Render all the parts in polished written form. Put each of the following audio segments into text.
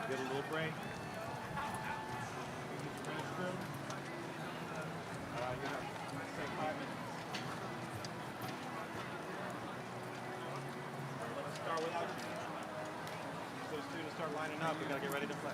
Get a little break. Take 5 minutes. Let's start without you. So students start lining up, we gotta get ready to play.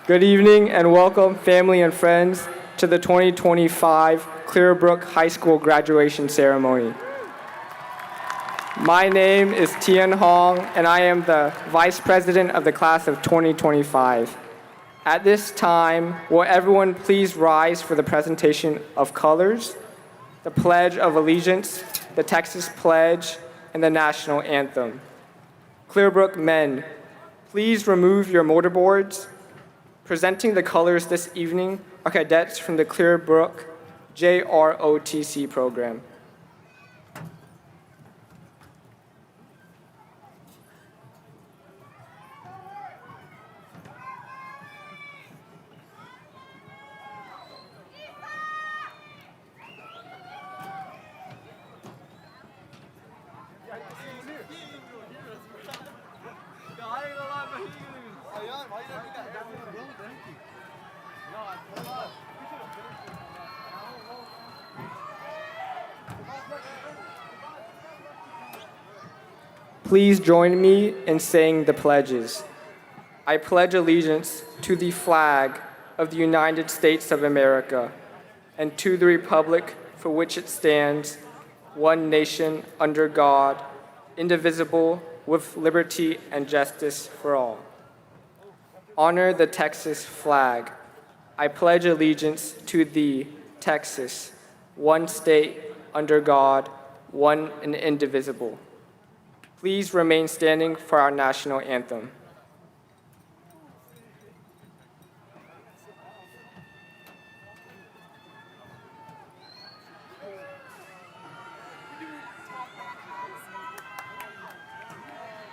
Good evening and welcome, family and friends, to the 2025 Clearbrook High School graduation ceremony. My name is Tian Hong, and I am the Vice President of the class of 2025. At this time, will everyone please rise for the presentation of colors, the Pledge of Allegiance, the Texas Pledge, and the National Anthem. Clearbrook men, please remove your mortarboards. Presenting the colors this evening are cadets from the Clearbrook JROTC program. Please join me in saying the pledges. I pledge allegiance to the flag of the United States of America and to the republic for which it stands, one nation under God, indivisible, with liberty and justice for all. Honor the Texas flag. I pledge allegiance to the Texas, one state under God, one and indivisible. Please remain standing for our national anthem.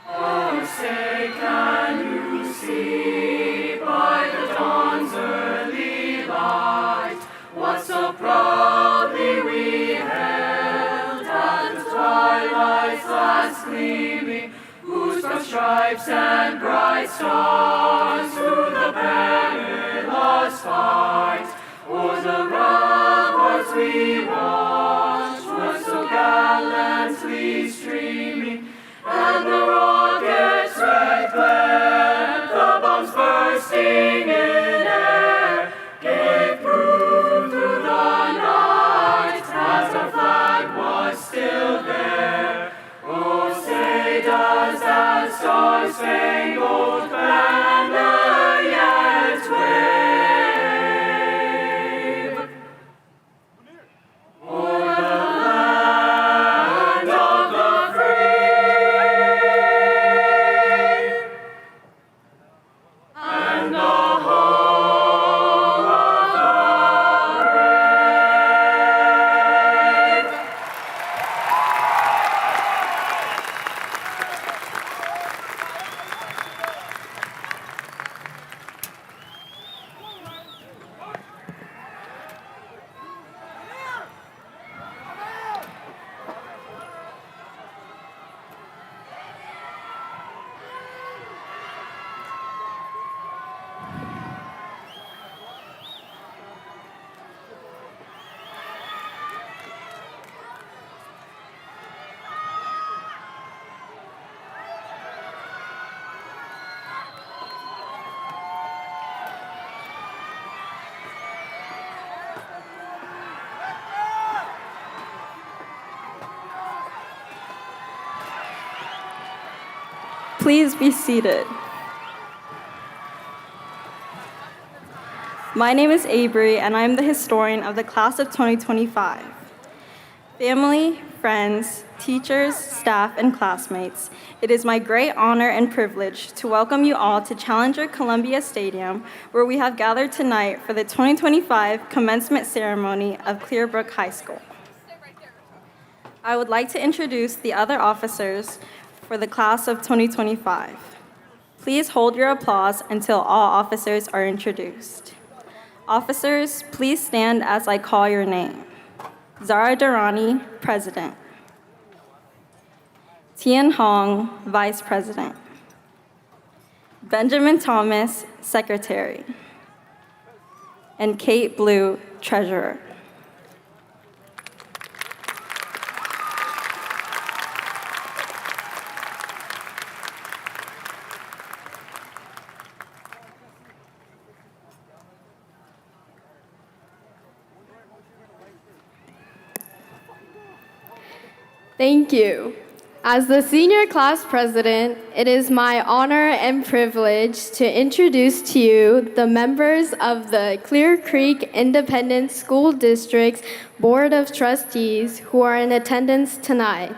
Oh, say, can you see by the dawn's early light what so proudly we held at the twilight's last gleaming, whose broad stripes and bright stars through the perilous fight o'er the ramparts we watched were so gallantly streaming, and the rocket's red glare, the bombs bursting in air, gave proof through the night that our flag was still there. Oh, say does that star-spangled banner yet wave o'er the land of the free and the home of the brave? Please be seated. My name is Avery, and I'm the historian of the class of 2025. Family, friends, teachers, staff, and classmates, it is my great honor and privilege to welcome you all to Challenger Columbia Stadium, where we have gathered tonight for the 2025 commencement ceremony of Clearbrook High School. I would like to introduce the other officers for the class of 2025. Please hold your applause until all officers are introduced. Officers, please stand as I call your name. Zara Durrani, President. Tian Hong, Vice President. Benjamin Thomas, Secretary. And Kate Blue, Treasurer. Thank you. As the senior class president, it is my honor and privilege to introduce to you the members of the Clear Creek Independent School District's Board of Trustees who are in attendance tonight.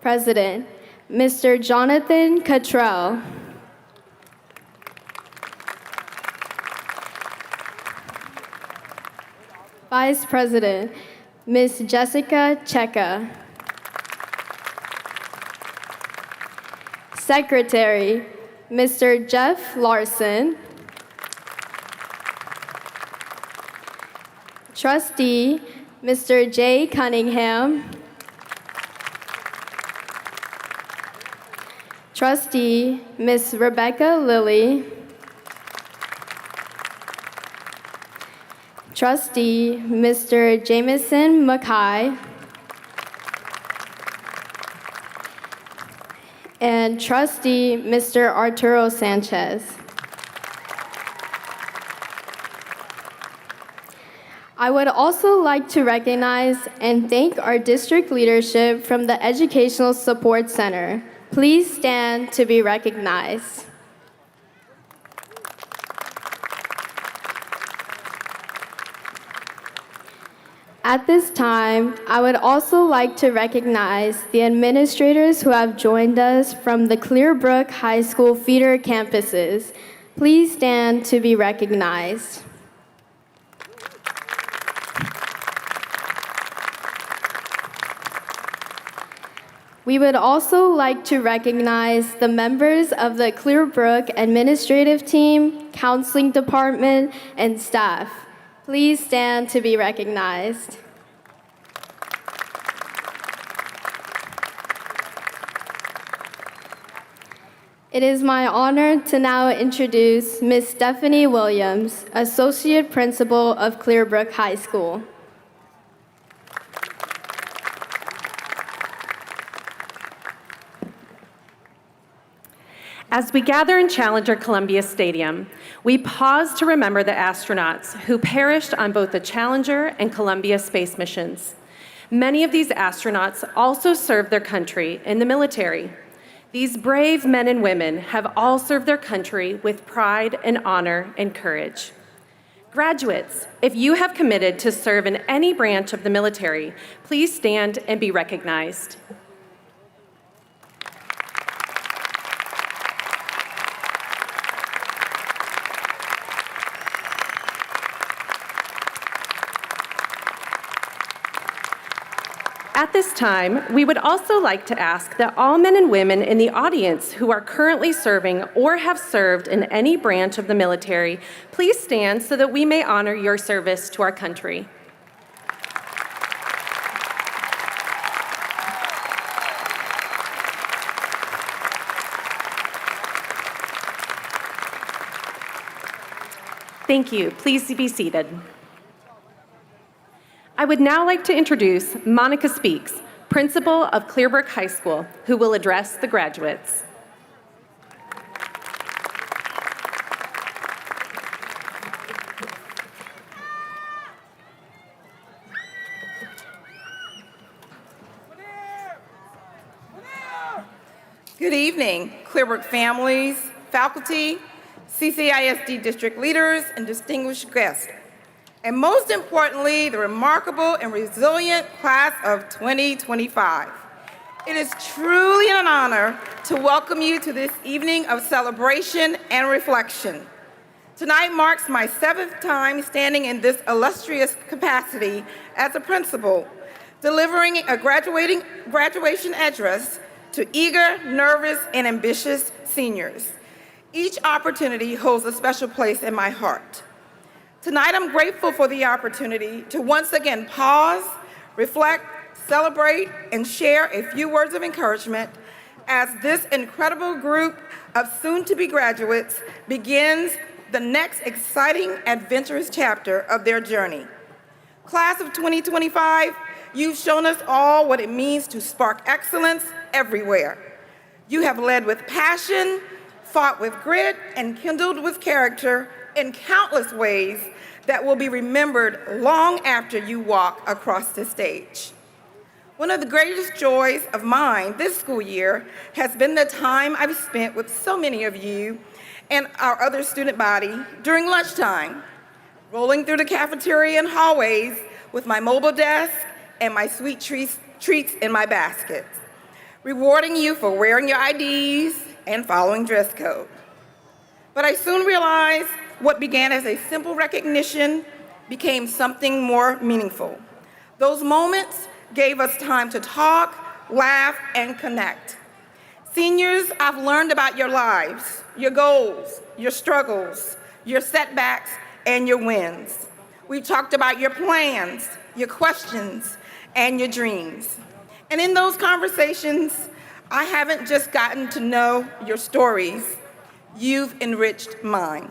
President, Mr. Jonathan Cottrell. Vice President, Ms. Jessica Cheka. Secretary, Mr. Jeff Larson. Trustee, Mr. Jay Cunningham. Trustee, Ms. Rebecca Lilly. Trustee, Mr. Jameson Mackay. And Trustee, Mr. Arturo Sanchez. I would also like to recognize and thank our district leadership from the Educational Support Center. Please stand to be recognized. At this time, I would also like to recognize the administrators who have joined us from the Clearbrook High School feeder campuses. Please stand to be recognized. We would also like to recognize the members of the Clearbrook administrative team, counseling department, and staff. Please stand to be recognized. It is my honor to now introduce Ms. Stephanie Williams, Associate Principal of Clearbrook High School. As we gather in Challenger Columbia Stadium, we pause to remember the astronauts who perished on both the Challenger and Columbia space missions. Many of these astronauts also served their country in the military. These brave men and women have all served their country with pride and honor and courage. Graduates, if you have committed to serve in any branch of the military, please stand and be recognized. At this time, we would also like to ask that all men and women in the audience who are currently serving or have served in any branch of the military, please stand so that we may honor your service to our country. Thank you. Please be seated. I would now like to introduce Monica Speaks, Principal of Clearbrook High School, who will address the graduates. Good evening, Clearbrook families, faculty, CCISD district leaders, and distinguished guests. And most importantly, the remarkable and resilient class of 2025. It is truly an honor to welcome you to this evening of celebration and reflection. Tonight marks my 7th time standing in this illustrious capacity as a principal, delivering a graduation address to eager, nervous, and ambitious seniors. Each opportunity holds a special place in my heart. Tonight, I'm grateful for the opportunity to once again pause, reflect, celebrate, and share a few words of encouragement as this incredible group of soon-to-be graduates begins the next exciting, adventurous chapter of their journey. Class of 2025, you've shown us all what it means to spark excellence everywhere. You have led with passion, fought with grit, and kindled with character in countless ways that will be remembered long after you walk across the stage. One of the greatest joys of mine this school year has been the time I've spent with so many of you and our other student body during lunchtime, rolling through the cafeteria and hallways with my mobile desk and my sweet treats in my basket, rewarding you for wearing your IDs and following dress code. But I soon realized what began as a simple recognition became something more meaningful. Those moments gave us time to talk, laugh, and connect. Seniors, I've learned about your lives, your goals, your struggles, your setbacks, and your wins. We've talked about your plans, your questions, and your dreams. And in those conversations, I haven't just gotten to know your stories, you've enriched mine.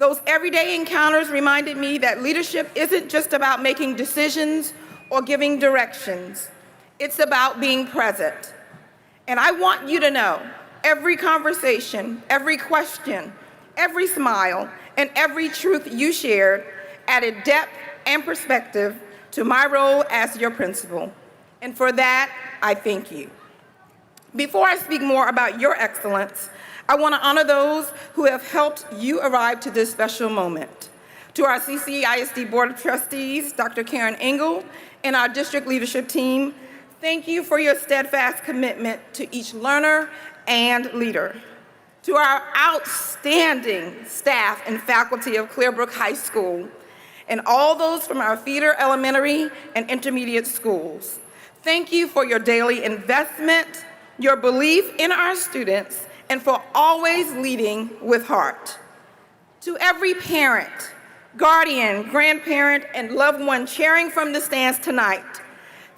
Those everyday encounters reminded me that leadership isn't just about making decisions or giving directions. It's about being present. And I want you to know, every conversation, every question, every smile, and every truth you shared added depth and perspective to my role as your principal. And for that, I thank you. Before I speak more about your excellence, I want to honor those who have helped you arrive to this special moment. To our CCISD Board of Trustees, Dr. Karen Engel, and our district leadership team, thank you for your steadfast commitment to each learner and leader. To our outstanding staff and faculty of Clearbrook High School, and all those from our feeder elementary and intermediate schools, thank you for your daily investment, your belief in our students, and for always leading with heart. To every parent, guardian, grandparent, and loved one cheering from the stands tonight,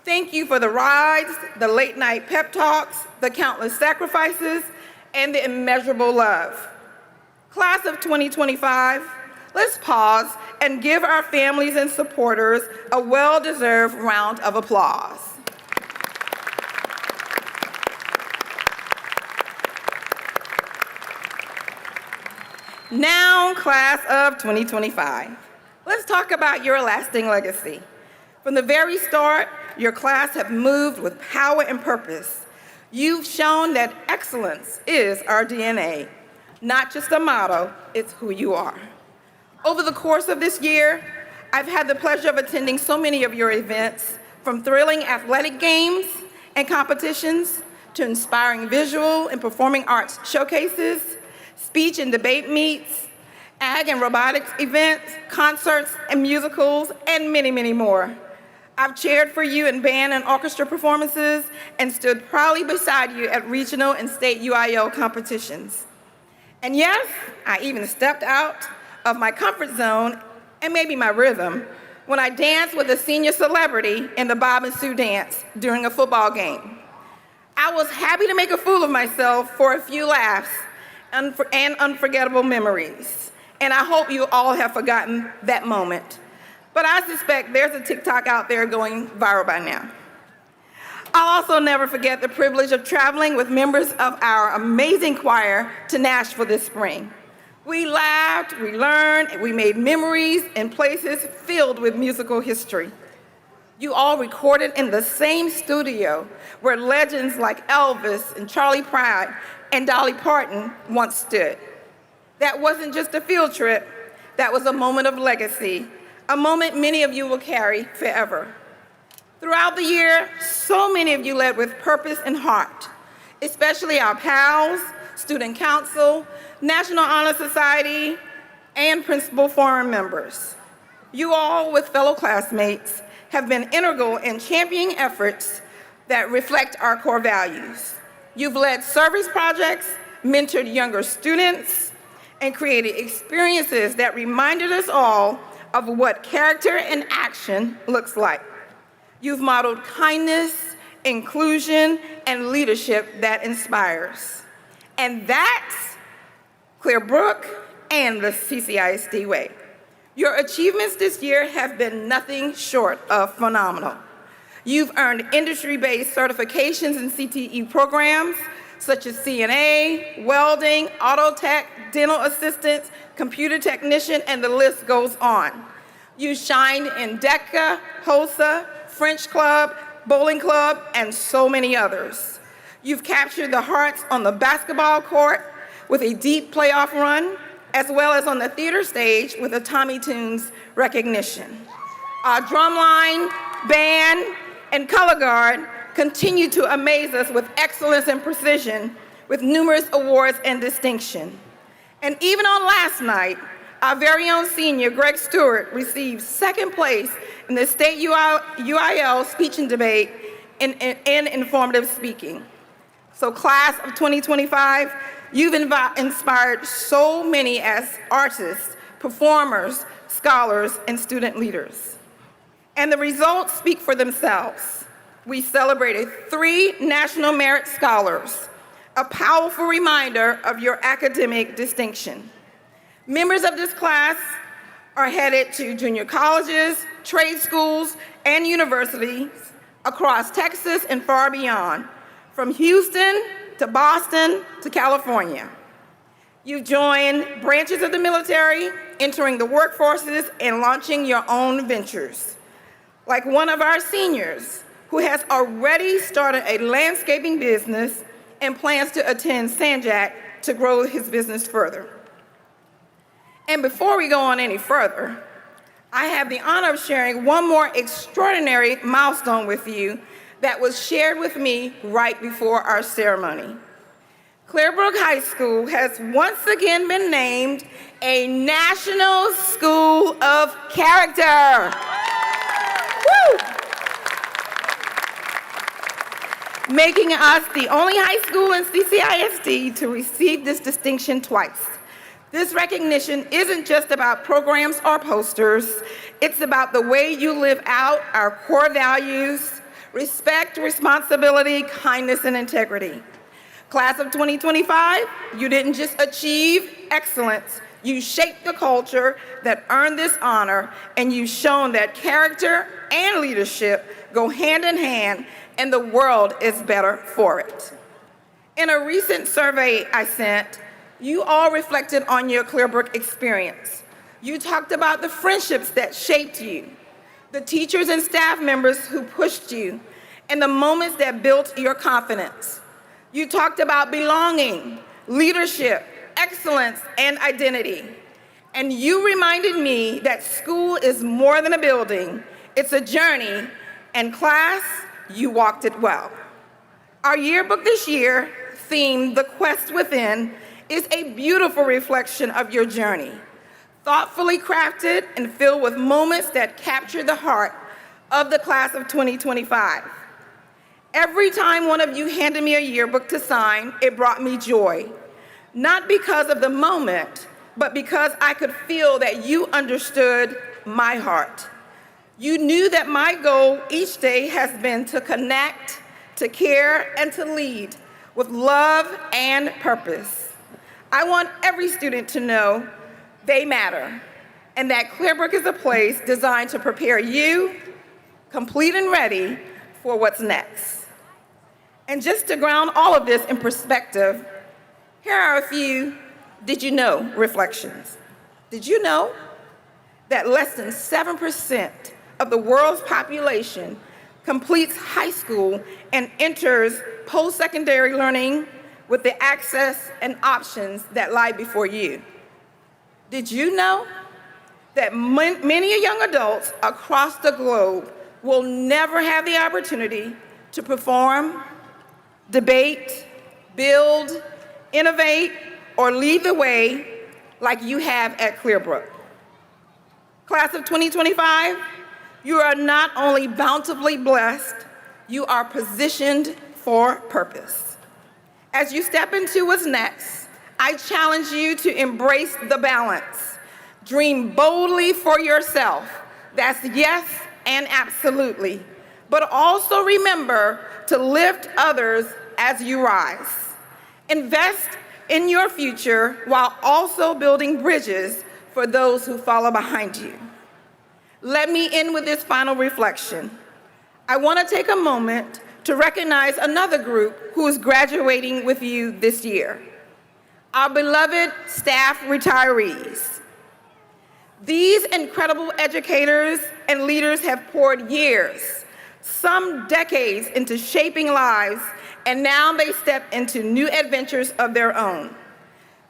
thank you for the rides, the late night pep talks, the countless sacrifices, and the immeasurable love. Class of 2025, let's pause and give our families and supporters a well-deserved round of applause. Now, class of 2025, let's talk about your lasting legacy. From the very start, your class have moved with power and purpose. You've shown that excellence is our DNA, not just a motto, it's who you are. Over the course of this year, I've had the pleasure of attending so many of your events, from thrilling athletic games and competitions to inspiring visual and performing arts showcases, speech and debate meets, ag and robotics events, concerts and musicals, and many, many more. I've cheered for you in band and orchestra performances and stood proudly beside you at regional and state UIL competitions. And yes, I even stepped out of my comfort zone and maybe my rhythm when I danced with a senior celebrity in the Bob and Sue dance during a football game. I was happy to make a fool of myself for a few laughs and unforgettable memories. And I hope you all have forgotten that moment. But I suspect there's a TikTok out there going viral by now. I'll also never forget the privilege of traveling with members of our amazing choir to Nashville this spring. We laughed, we learned, and we made memories in places filled with musical history. You all recorded in the same studio where legends like Elvis and Charlie Pride and Dolly Parton once stood. That wasn't just a field trip, that was a moment of legacy, a moment many of you will carry forever. Throughout the year, so many of you led with purpose and heart, especially our PALs, Student Council, National Honor Society, and Principal Forum members. You all, with fellow classmates, have been integral in championing efforts that reflect our core values. You've led service projects, mentored younger students, and created experiences that reminded us all of what character and action looks like. You've modeled kindness, inclusion, and leadership that inspires. And that's Clearbrook and the CCISD way. Your achievements this year have been nothing short of phenomenal. You've earned industry-based certifications in CTE programs such as CNA, welding, auto tech, dental assistants, computer technician, and the list goes on. You shined in DECA, HOSA, French Club, bowling club, and so many others. You've captured the hearts on the basketball court with a deep playoff run, as well as on the theater stage with a Tommy Tunes recognition. Our drumline, band, and color guard continue to amaze us with excellence and precision with numerous awards and distinction. And even on last night, our very own senior, Greg Stewart, received second place in the state UIL speech and debate in informative speaking. So class of 2025, you've inspired so many as artists, performers, scholars, and student leaders. And the results speak for themselves. We celebrated 3 National Merit Scholars, a powerful reminder of your academic distinction. Members of this class are headed to junior colleges, trade schools, and universities across Texas and far beyond, from Houston to Boston to California. You've joined branches of the military, entering the workforces, and launching your own ventures. Like one of our seniors, who has already started a landscaping business and plans to attend Sanjak to grow his business further. And before we go on any further, I have the honor of sharing one more extraordinary milestone with you that was shared with me right before our ceremony. Clearbrook High School has once again been named a National School of Character. Woo! Making us the only high school in CCISD to receive this distinction twice. This recognition isn't just about programs or posters, it's about the way you live out our core values: respect, responsibility, kindness, and integrity. Class of 2025, you didn't just achieve excellence, you shaped the culture that earned this honor, and you've shown that character and leadership go hand in hand, and the world is better for it. In a recent survey I sent, you all reflected on your Clearbrook experience. You talked about the friendships that shaped you, the teachers and staff members who pushed you, and the moments that built your confidence. You talked about belonging, leadership, excellence, and identity. And you reminded me that school is more than a building, it's a journey, and class, you walked it well. Our yearbook this year, themed The Quest Within, is a beautiful reflection of your journey, thoughtfully crafted and filled with moments that capture the heart of the class of 2025. Every time one of you handed me a yearbook to sign, it brought me joy, not because of the moment, but because I could feel that you understood my heart. You knew that my goal each day has been to connect, to care, and to lead with love and purpose. I want every student to know they matter, and that Clearbrook is a place designed to prepare you, complete and ready, for what's next. And just to ground all of this in perspective, here are a few did you know reflections. Did you know that less than 7% of the world's population completes high school and enters post-secondary learning with the access and options that lie before you? Did you know that many young adults across the globe will never have the opportunity to perform, debate, build, innovate, or lead the way like you have at Clearbrook? Class of 2025, you are not only bountifully blessed, you are positioned for purpose. As you step into what's next, I challenge you to embrace the balance. Dream boldly for yourself. That's yes and absolutely. But also remember to lift others as you rise. Invest in your future while also building bridges for those who follow behind you. Let me end with this final reflection. I want to take a moment to recognize another group who is graduating with you this year, our beloved staff retirees. These incredible educators and leaders have poured years, some decades into shaping lives, and now they step into new adventures of their own.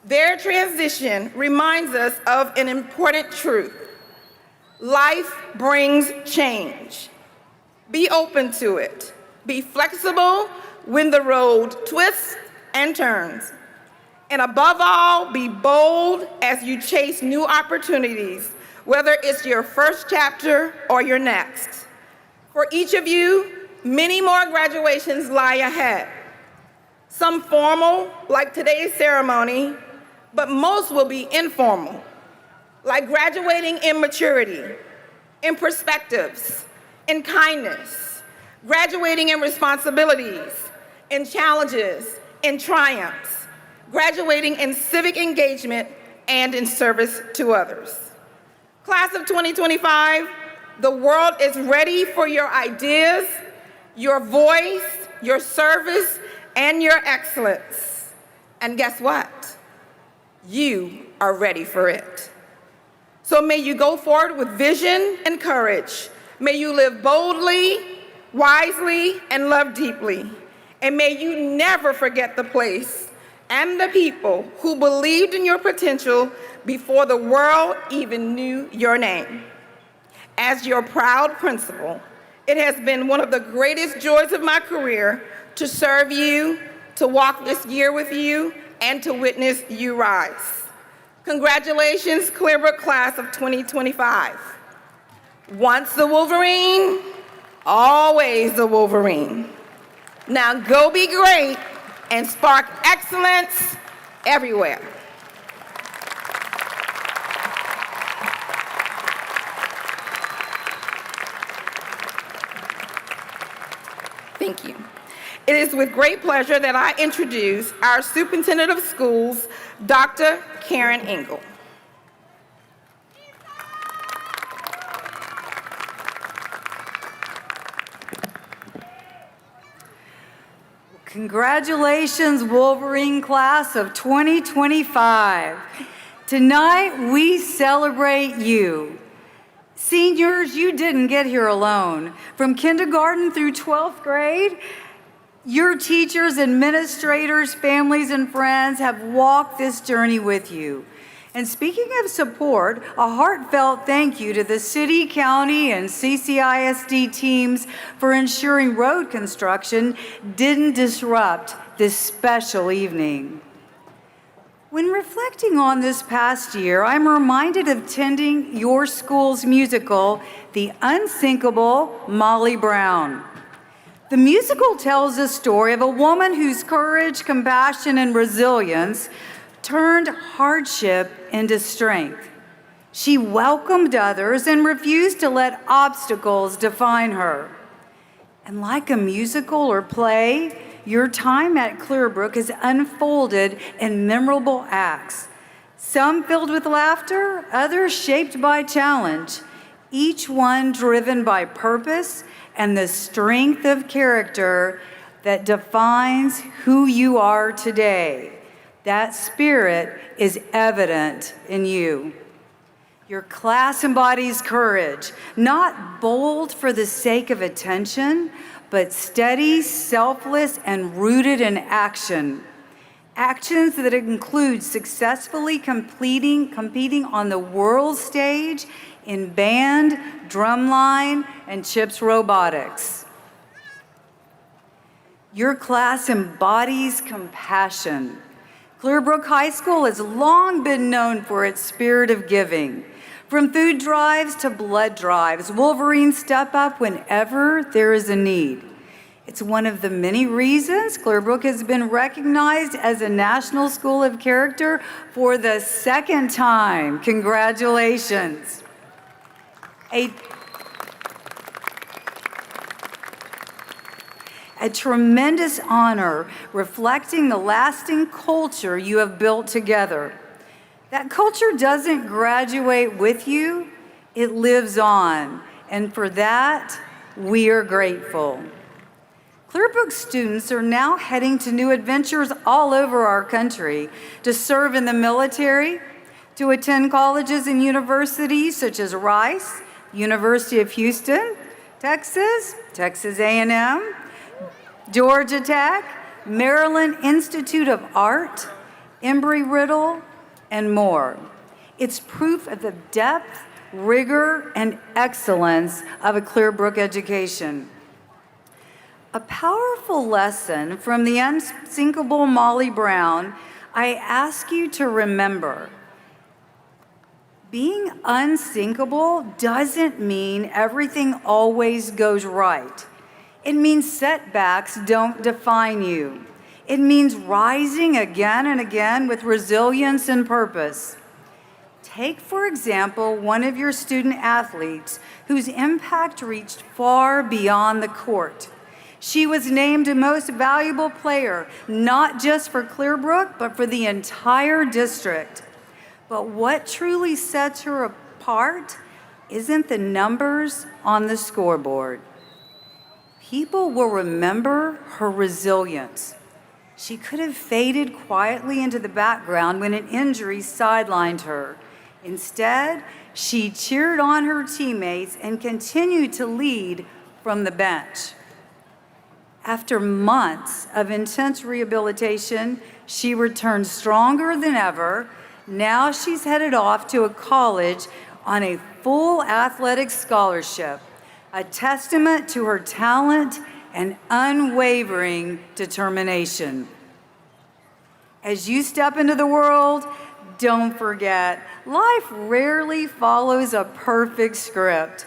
Their transition reminds us of an important truth. Life brings change. Be open to it. Be flexible when the road twists and turns. And above all, be bold as you chase new opportunities, whether it's your first chapter or your next. For each of you, many more graduations lie ahead. Some formal, like today's ceremony, but most will be informal, like graduating in maturity, in perspectives, in kindness, graduating in responsibilities, in challenges, in triumphs, graduating in civic engagement and in service to others. Class of 2025, the world is ready for your ideas, your voice, your service, and your excellence. And guess what? You are ready for it. So may you go forward with vision and courage. May you live boldly, wisely, and love deeply. And may you never forget the place and the people who believed in your potential before the world even knew your name. As your proud principal, it has been one of the greatest joys of my career to serve you, to walk this year with you, and to witness you rise. Congratulations, Clearbrook class of 2025. Once the Wolverine, always the Wolverine. Now go be great and spark excellence everywhere. Thank you. It is with great pleasure that I introduce our Superintendent of Schools, Dr. Karen Engel. Congratulations, Wolverine class of 2025. Tonight, we celebrate you. Seniors, you didn't get here alone. From kindergarten through 12th grade, your teachers, administrators, families, and friends have walked this journey with you. And speaking of support, a heartfelt thank you to the city, county, and CCISD teams for ensuring road construction didn't disrupt this special evening. When reflecting on this past year, I'm reminded of attending your school's musical, The Unsinkable Molly Brown. The musical tells the story of a woman whose courage, compassion, and resilience turned hardship into strength. She welcomed others and refused to let obstacles define her. And like a musical or play, your time at Clearbrook is unfolded in memorable acts, some filled with laughter, others shaped by challenge, each one driven by purpose and the strength of character that defines who you are today. That spirit is evident in you. Your class embodies courage, not bold for the sake of attention, but steady, selfless, and rooted in action. Actions that include successfully competing on the world stage in band, drumline, and CHIPS robotics. Your class embodies compassion. Clearbrook High School has long been known for its spirit of giving. From food drives to blood drives, Wolverines step up whenever there is a need. It's one of the many reasons Clearbrook has been recognized as a National School of Character for the second time. Congratulations. A tremendous honor reflecting the lasting culture you have built together. That culture doesn't graduate with you, it lives on. And for that, we are grateful. Clearbrook students are now heading to new adventures all over our country to serve in the military, to attend colleges and universities such as Rice, University of Houston, Texas, Texas A&M, Georgia Tech, Maryland Institute of Art, Embry-Riddle, and more. It's proof of the depth, rigor, and excellence of a Clearbrook education. A powerful lesson from the unsinkable Molly Brown, I ask you to remember. Being unsinkable doesn't mean everything always goes right. It means setbacks don't define you. It means rising again and again with resilience and purpose. Take, for example, one of your student athletes whose impact reached far beyond the court. She was named a most valuable player, not just for Clearbrook, but for the entire district. But what truly sets her apart isn't the numbers on the scoreboard. People will remember her resilience. She could have faded quietly into the background when an injury sidelined her. Instead, she cheered on her teammates and continued to lead from the bench. After months of intense rehabilitation, she returned stronger than ever. Now she's headed off to a college on a full athletic scholarship, a testament to her talent and unwavering determination. As you step into the world, don't forget, life rarely follows a perfect script.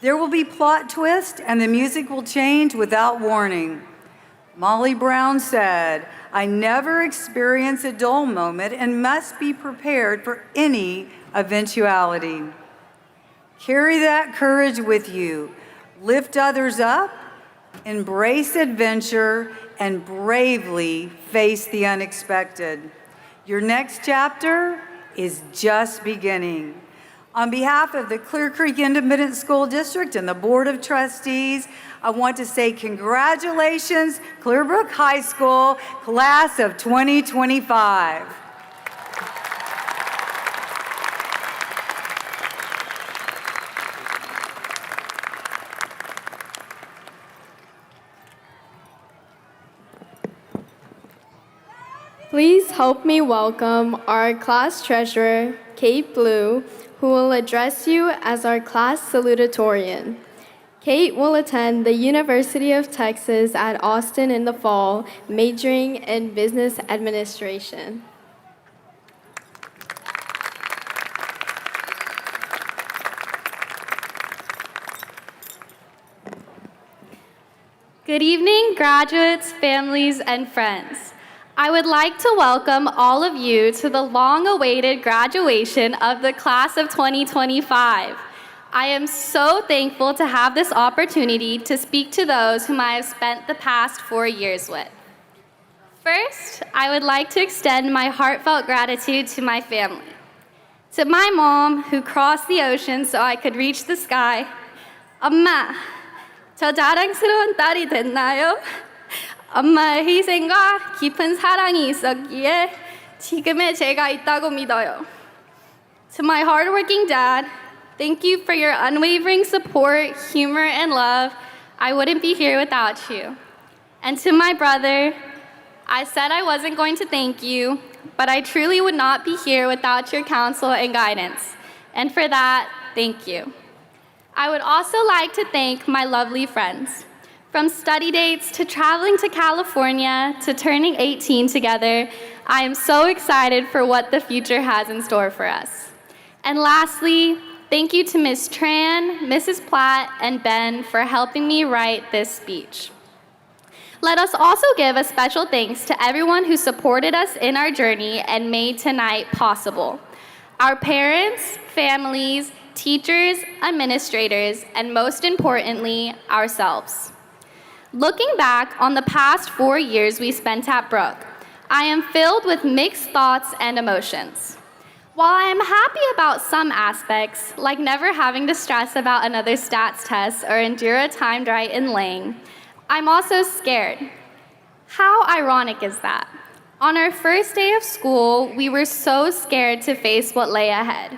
There will be plot twists and the music will change without warning. Molly Brown said, "I never experience a dull moment and must be prepared for any eventuality." Carry that courage with you. Lift others up, embrace adventure, and bravely face the unexpected. Your next chapter is just beginning. On behalf of the Clear Creek Independent School District and the Board of Trustees, I want to say congratulations, Clearbrook High School, class of 2025. Please help me welcome our class treasurer, Kate Blue, who will address you as our class salutatorian. Kate will attend the University of Texas at Austin in the fall, majoring in business administration. Good evening, graduates, families, and friends. I would like to welcome all of you to the long-awaited graduation of the class of 2025. I am so thankful to have this opportunity to speak to those whom I have spent the past 4 years with. First, I would like to extend my heartfelt gratitude to my family. To my mom, who crossed the ocean so I could reach the sky. 엄마, 저 자랑스러운 딸이 됐나요? 엄마의 희생과 깊은 사랑이 있었기에 지금의 제가 있다고 믿어요. To my hardworking dad, thank you for your unwavering support, humor, and love. I wouldn't be here without you. And to my brother, I said I wasn't going to thank you, but I truly would not be here without your counsel and guidance. And for that, thank you. I would also like to thank my lovely friends. From study dates to traveling to California to turning 18 together, I am so excited for what the future has in store for us. And lastly, thank you to Ms. Tran, Mrs. Platt, and Ben for helping me write this speech. Let us also give a special thanks to everyone who supported us in our journey and made tonight possible. Our parents, families, teachers, administrators, and most importantly, ourselves. Looking back on the past 4 years we spent at Brook, I am filled with mixed thoughts and emotions. While I am happy about some aspects, like never having to stress about another stats test or endure a timed write in Lang, I'm also scared. How ironic is that? On our first day of school, we were so scared to face what lay ahead.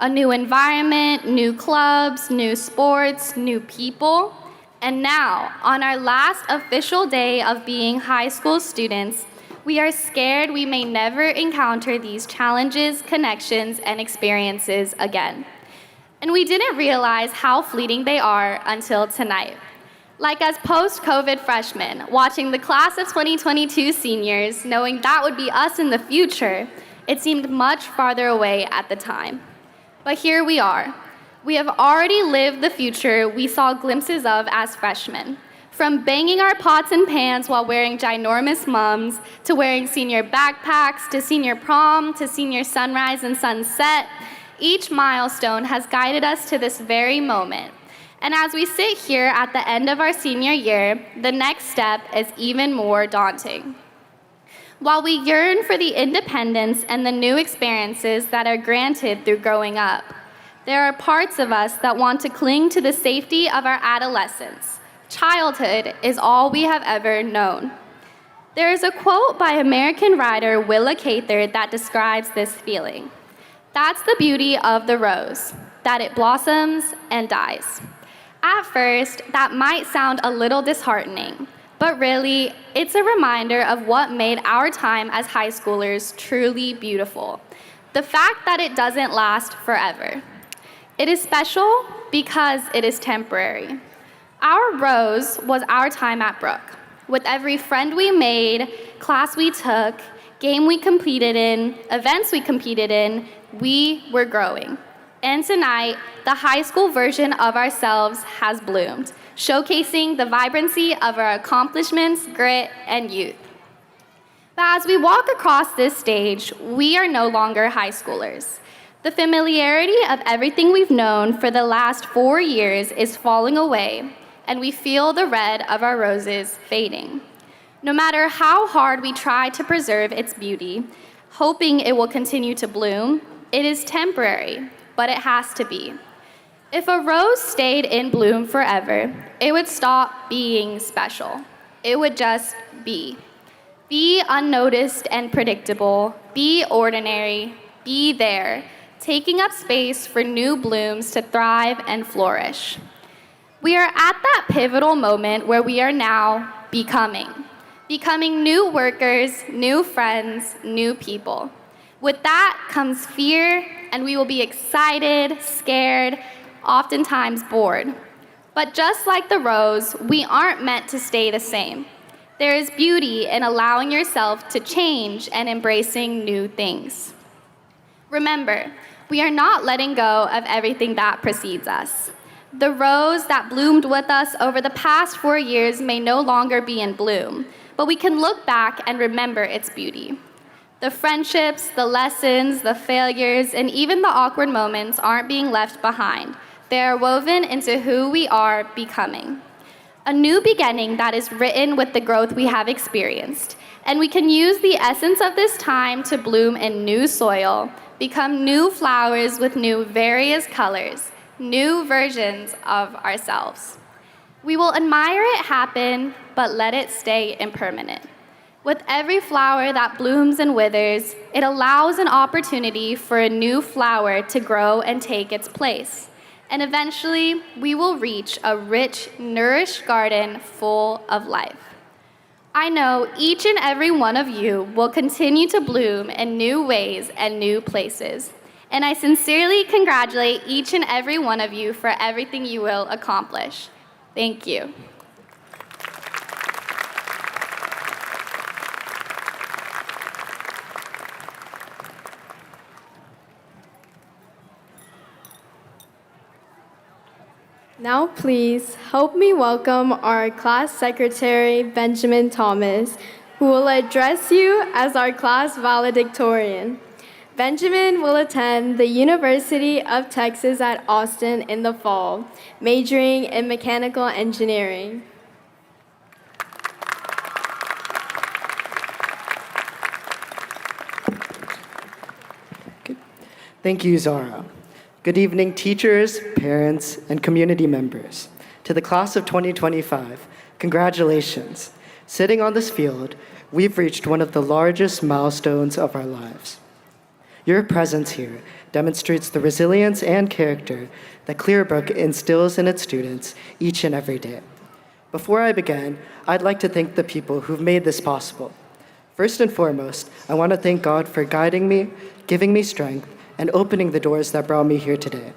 A new environment, new clubs, new sports, new people. And now, on our last official day of being high school students, we are scared we may never encounter these challenges, connections, and experiences again. And we didn't realize how fleeting they are until tonight. Like as post-COVID freshmen, watching the class of 2022 seniors, knowing that would be us in the future, it seemed much farther away at the time. But here we are. We have already lived the future we saw glimpses of as freshmen. From banging our pots and pans while wearing ginormous mums, to wearing senior backpacks, to senior prom, to senior sunrise and sunset, each milestone has guided us to this very moment. And as we sit here at the end of our senior year, the next step is even more daunting. While we yearn for the independence and the new experiences that are granted through growing up, there are parts of us that want to cling to the safety of our adolescence. Childhood is all we have ever known. There is a quote by American writer Willa Cather that describes this feeling. That's the beauty of the rose, that it blossoms and dies. At first, that might sound a little disheartening, but really, it's a reminder of what made our time as high schoolers truly beautiful. The fact that it doesn't last forever. It is special because it is temporary. Our rose was our time at Brook. With every friend we made, class we took, game we competed in, events we competed in, we were growing. And tonight, the high school version of ourselves has bloomed, showcasing the vibrancy of our accomplishments, grit, and youth. But as we walk across this stage, we are no longer high schoolers. The familiarity of everything we've known for the last 4 years is falling away, and we feel the red of our roses fading. No matter how hard we try to preserve its beauty, hoping it will continue to bloom, it is temporary, but it has to be. If a rose stayed in bloom forever, it would stop being special. It would just be. Be unnoticed and predictable, be ordinary, be there, taking up space for new blooms to thrive and flourish. We are at that pivotal moment where we are now becoming new workers, new friends, new people. With that comes fear, and we will be excited, scared, oftentimes bored. But just like the rose, we aren't meant to stay the same. There is beauty in allowing yourself to change and embracing new things. Remember, we are not letting go of everything that precedes us. The rose that bloomed with us over the past 4 years may no longer be in bloom, but we can look back and remember its beauty. The friendships, the lessons, the failures, and even the awkward moments aren't being left behind. They are woven into who we are becoming. A new beginning that is written with the growth we have experienced. And we can use the essence of this time to bloom in new soil, become new flowers with new various colors, new versions of ourselves. We will admire it happen, but let it stay impermanent. With every flower that blooms and withers, it allows an opportunity for a new flower to grow and take its place. And eventually, we will reach a rich, nourished garden full of life. I know each and every one of you will continue to bloom in new ways and new places. And I sincerely congratulate each and every one of you for everything you will accomplish. Thank you. Now please help me welcome our class secretary, Benjamin Thomas, who will address you as our class valedictorian. Benjamin will attend the University of Texas at Austin in the fall, majoring in mechanical engineering. Thank you, Zara. Good evening, teachers, parents, and community members. To the class of 2025, congratulations. Sitting on this field, we've reached one of the largest milestones of our lives. Your presence here demonstrates the resilience and character that Clearbrook instills in its students each and every day. Before I begin, I'd like to thank the people who've made this possible. First and foremost, I want to thank God for guiding me, giving me strength, and opening the doors that brought me here today.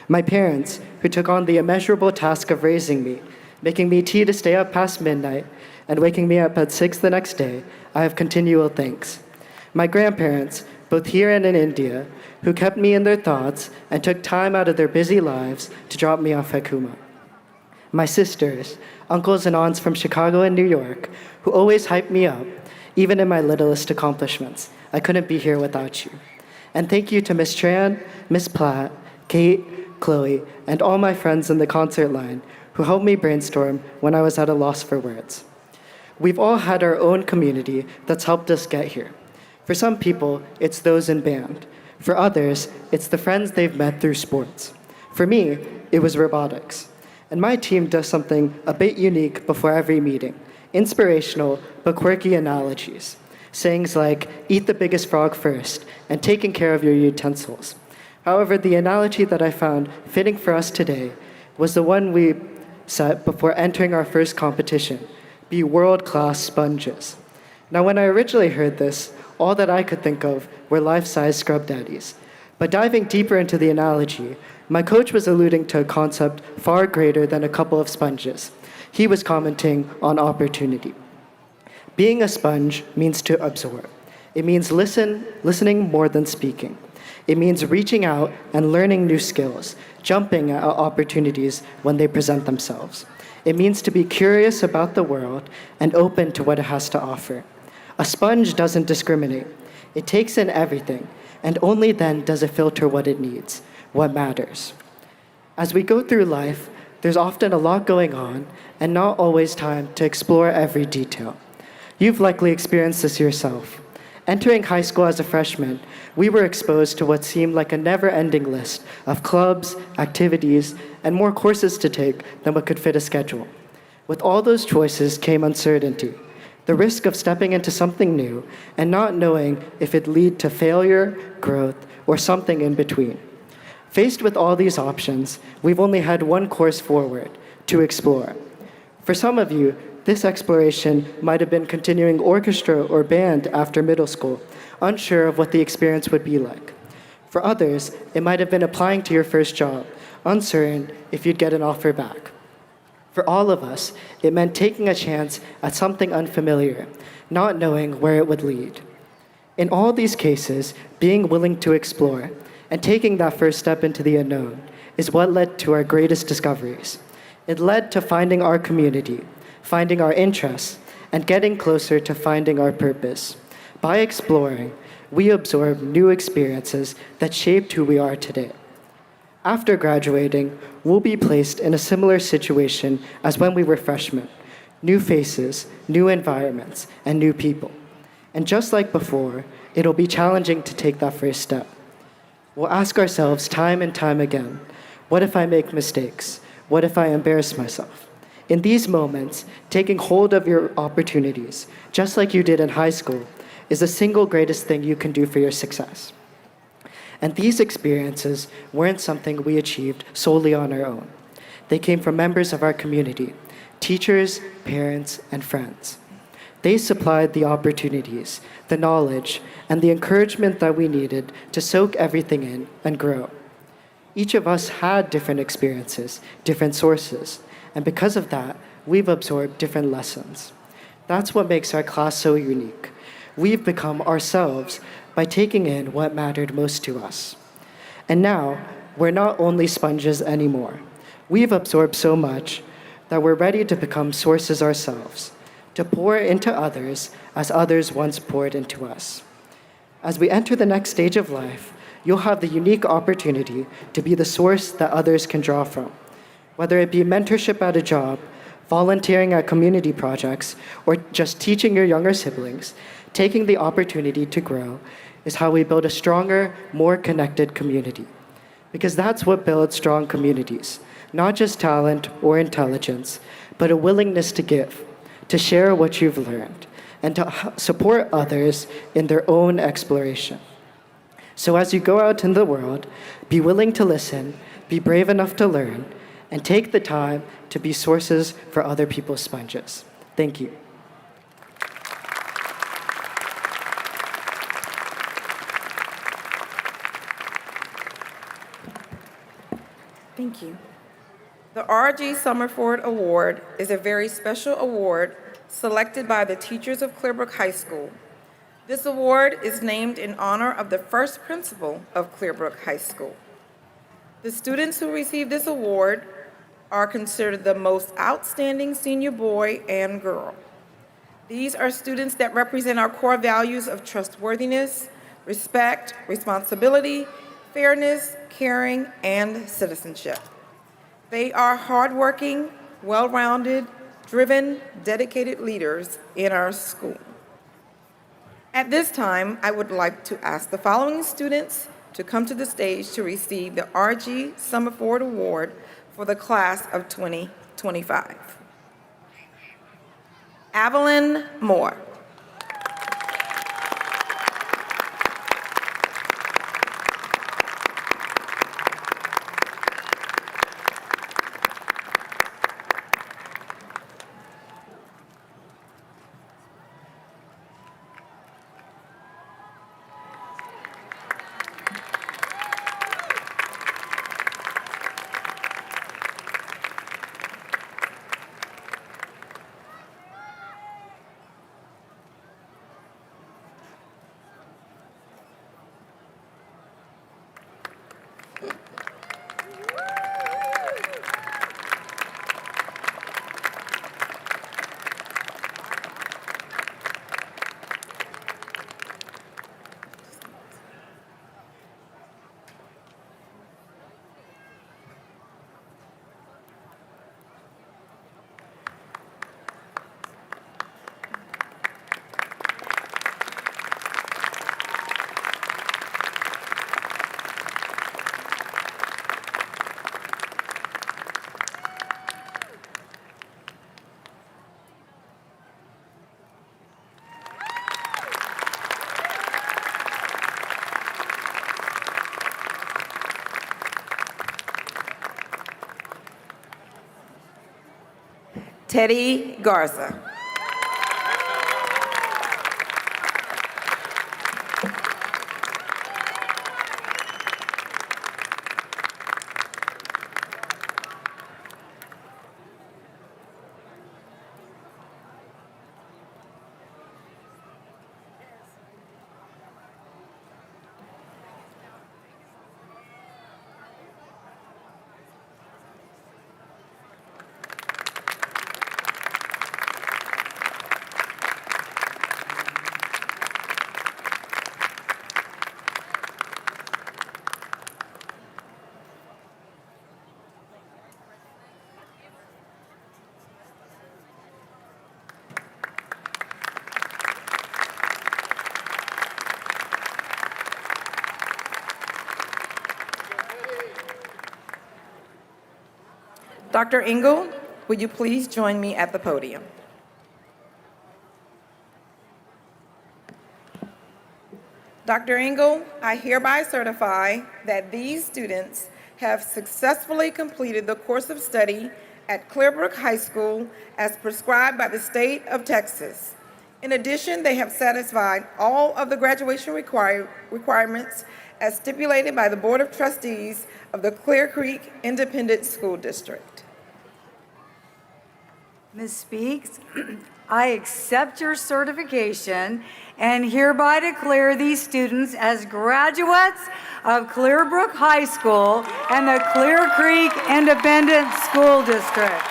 My parents, who took on the immeasurable task of raising me, making me tea to stay up past midnight, and waking me up at 6 the next day, I have continual thanks. My grandparents, both here and in India, who kept me in their thoughts and took time out of their busy lives to drop me off at Kuma. My sisters, uncles and aunts from Chicago and New York, who always hyped me up, even in my littlest accomplishments. I couldn't be here without you. And thank you to Miss Tran, Miss Platt, Kate, Chloe, and all my friends in the concert line who helped me brainstorm when I was at a loss for words. We've all had our own community that's helped us get here. For some people, it's those in band. For others, it's the friends they've met through sports. For me, it was robotics. And my team does something a bit unique before every meeting. Inspirational but quirky analogies. Sayings like, eat the biggest frog first, and taking care of your utensils. However, the analogy that I found fitting for us today was the one we set before entering our first competition, be world-class sponges. Now, when I originally heard this, all that I could think of were life-size scrub daddies. But diving deeper into the analogy, my coach was alluding to a concept far greater than a couple of sponges. He was commenting on opportunity. Being a sponge means to absorb. It means listening more than speaking. It means reaching out and learning new skills, jumping at opportunities when they present themselves. It means to be curious about the world and open to what it has to offer. A sponge doesn't discriminate. It takes in everything, and only then does it filter what it needs, what matters. As we go through life, there's often a lot going on and not always time to explore every detail. You've likely experienced this yourself. Entering high school as a freshman, we were exposed to what seemed like a never-ending list of clubs, activities, and more courses to take than what could fit a schedule. With all those choices came uncertainty, the risk of stepping into something new and not knowing if it'd lead to failure, growth, or something in between. Faced with all these options, we've only had one course forward, to explore. For some of you, this exploration might have been continuing orchestra or band after middle school, unsure of what the experience would be like. For others, it might have been applying to your first job, uncertain if you'd get an offer back. For all of us, it meant taking a chance at something unfamiliar, not knowing where it would lead. In all these cases, being willing to explore and taking that first step into the unknown is what led to our greatest discoveries. It led to finding our community, finding our interests, and getting closer to finding our purpose. By exploring, we absorb new experiences that shaped who we are today. After graduating, we'll be placed in a similar situation as when we were freshmen. New faces, new environments, and new people. And just like before, it'll be challenging to take that first step. We'll ask ourselves time and time again, what if I make mistakes? What if I embarrass myself? In these moments, taking hold of your opportunities, just like you did in high school, is the single greatest thing you can do for your success. And these experiences weren't something we achieved solely on our own. They came from members of our community, teachers, parents, and friends. They supplied the opportunities, the knowledge, and the encouragement that we needed to soak everything in and grow. Each of us had different experiences, different sources, and because of that, we've absorbed different lessons. That's what makes our class so unique. We've become ourselves by taking in what mattered most to us. And now, we're not only sponges anymore. We've absorbed so much that we're ready to become sources ourselves, to pour into others as others once poured into us. As we enter the next stage of life, you'll have the unique opportunity to be the source that others can draw from. Whether it be mentorship at a job, volunteering at community projects, or just teaching your younger siblings, taking the opportunity to grow is how we build a stronger, more connected community. Because that's what builds strong communities, not just talent or intelligence, but a willingness to give, to share what you've learned, and to support others in their own exploration. So as you go out in the world, be willing to listen, be brave enough to learn, and take the time to be sources for other people's sponges. Thank you. Thank you. The R.G. Summerford Award is a very special award selected by the teachers of Clearbrook High School. This award is named in honor of the first principal of Clearbrook High School. The students who receive this award are considered the most outstanding senior boy and girl. These are students that represent our core values of trustworthiness, respect, responsibility, fairness, caring, and citizenship. They are hardworking, well-rounded, driven, dedicated leaders in our school. At this time, I would like to ask the following students to come to the stage to receive the R.G. Summerford Award for the class of 2025. Evelyn Moore. Teddy Garza. Dr. Engel, would you please join me at the podium? Dr. Engel, I hereby certify that these students have successfully completed the course of study at Clearbrook High School as prescribed by the state of Texas. In addition, they have satisfied all of the graduation requirements as stipulated by the Board of Trustees of the Clear Creek Independent School District. Ms. Speaks, I accept your certification and hereby declare these students as graduates of Clearbrook High School and the Clear Creek Independent School District.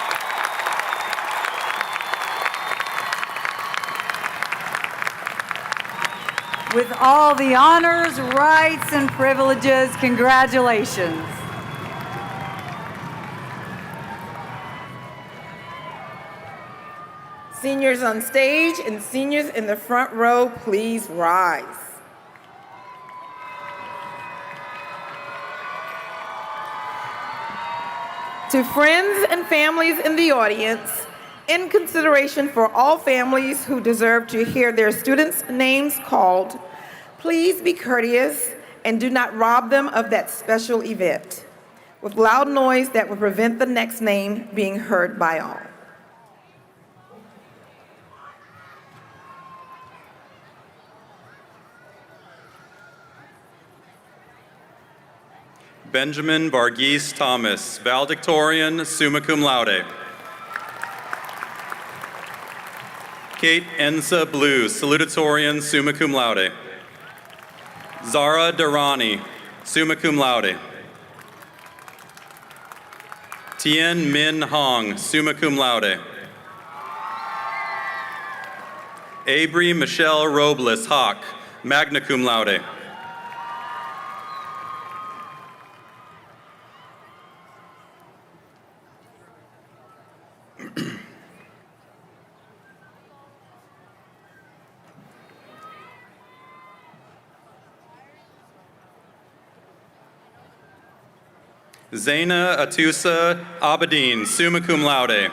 With all the honors, rights, and privileges, congratulations. Seniors on stage and seniors in the front row, please rise. To friends and families in the audience, in consideration for all families who deserve to hear their students' names called, please be courteous and do not rob them of that special event with loud noise that will prevent the next name being heard by all. Benjamin Varghese Thomas, Valedictorian, summa cum laude. Kate Ensa Blue, Salutatorian, summa cum laude. Zara Durrani, summa cum laude. Tien Min Hong, summa cum laude. Abri Michelle Robles Hawk, magna cum laude. Zaina Atusa Abedin, summa cum laude.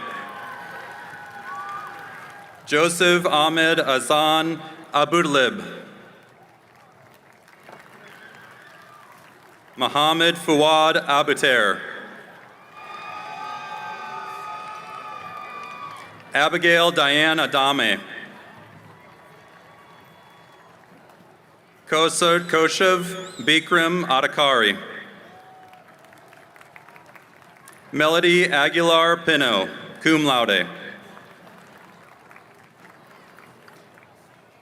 Joseph Ahmed Azan Abudlib. Mohammed Fuad Abuter. Abigail Diane Adame. Koshav Bikram Adakari. Melody Aguilar Pino, cum laude.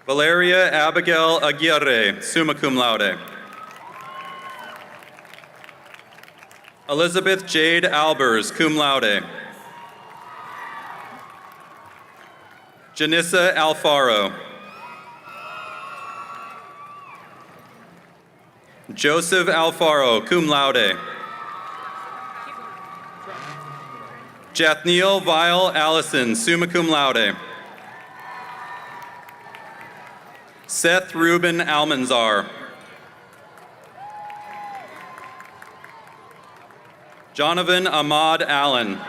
Valeria Abigail Aguirre, summa cum laude. Elizabeth Jade Albers, cum laude. Janissa Alfaro. Joseph Alfaro, cum laude. Jathniel Vile Allison, summa cum laude. Seth Ruben Almanzar. Jonathan Ahmad Allen.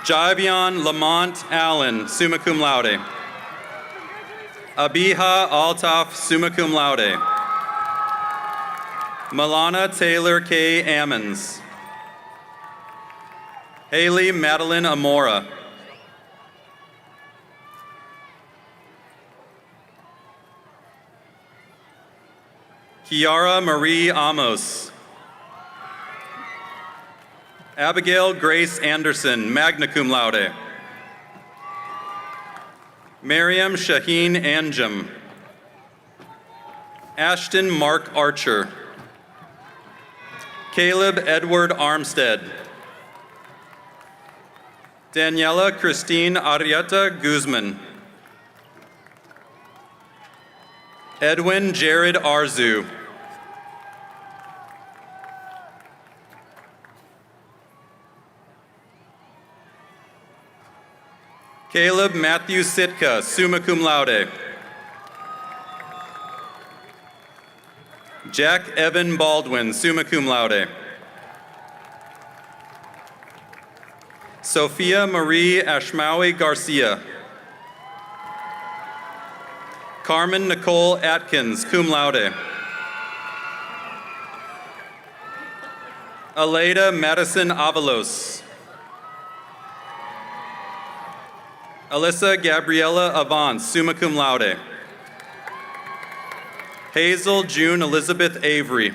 Jivion Lamont Allen, summa cum laude. Abiha Altaf, summa cum laude. Milana Taylor K. Ammons. Haley Madeline Amora. Kiara Marie Amos. Abigail Grace Anderson, magna cum laude. Miriam Shaheen Anjum. Ashton Mark Archer. Caleb Edward Armstead. Daniela Christine Arieta Guzman. Edwin Jared Arzu. Caleb Matthew Sitka, summa cum laude. Jack Evan Baldwin, summa cum laude. Sophia Marie Ashmawi Garcia. Carmen Nicole Atkins, cum laude. Aleda Madison Avalos. Alyssa Gabriella Avance, summa cum laude. Hazel June Elizabeth Avery.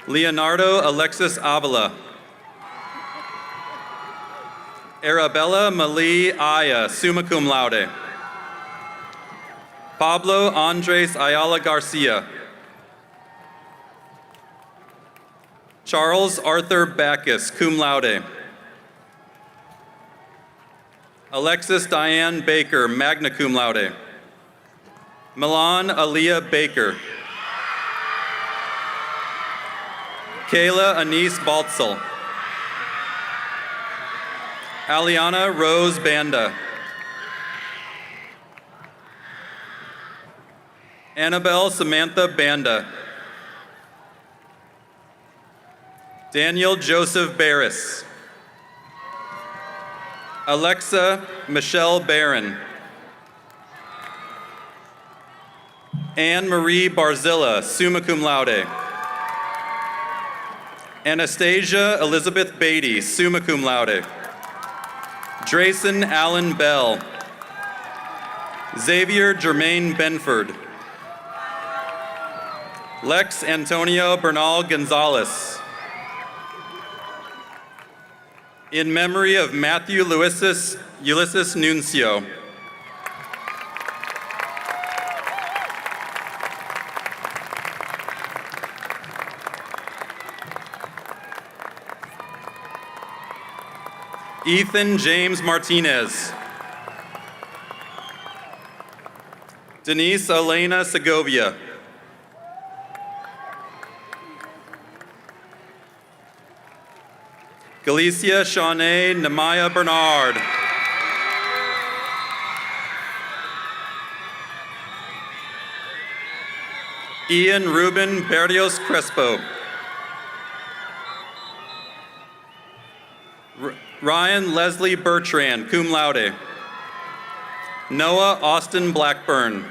Leonardo Alexis Avila. Arabella Malie Aya, summa cum laude. Pablo Andres Ayala Garcia. Charles Arthur Backus, cum laude. Alexis Diane Baker, magna cum laude. Milan Aaliyah Baker. Kayla Anise Baltzel. Aliana Rose Banda. Annabelle Samantha Banda. Daniel Joseph Barris. Alexa Michelle Barron. Anne Marie Barzilla, summa cum laude. Anastasia Elizabeth Beatty, summa cum laude. Drayson Allen Bell. Xavier Germain Benford. Lex Antonio Bernal Gonzalez. In memory of Matthew Ulysses Nuncio. Ethan James Martinez. Denise Elena Segovia. Galicia Shawnee Namaya Bernard. Ian Ruben Berrios Crespo. Ryan Leslie Bertrand, cum laude. Noah Austin Blackburn.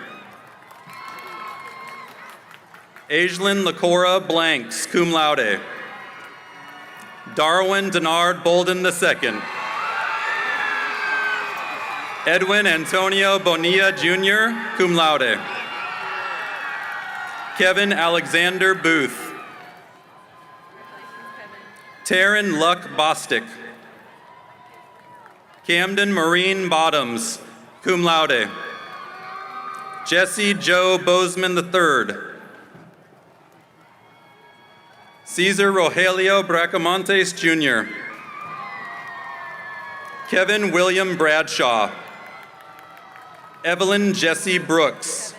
Aislinn Lacora Blanks, cum laude. Darwin Denard Bolden II. Edwin Antonio Bonilla Jr., cum laude. Kevin Alexander Booth. Taryn Luck Bostic. Camden Marine Bottoms, cum laude. Jesse Joe Bozeman III. Cesar Rogelio Bracamontes Jr. Kevin William Bradshaw. Evelyn Jessie Brooks.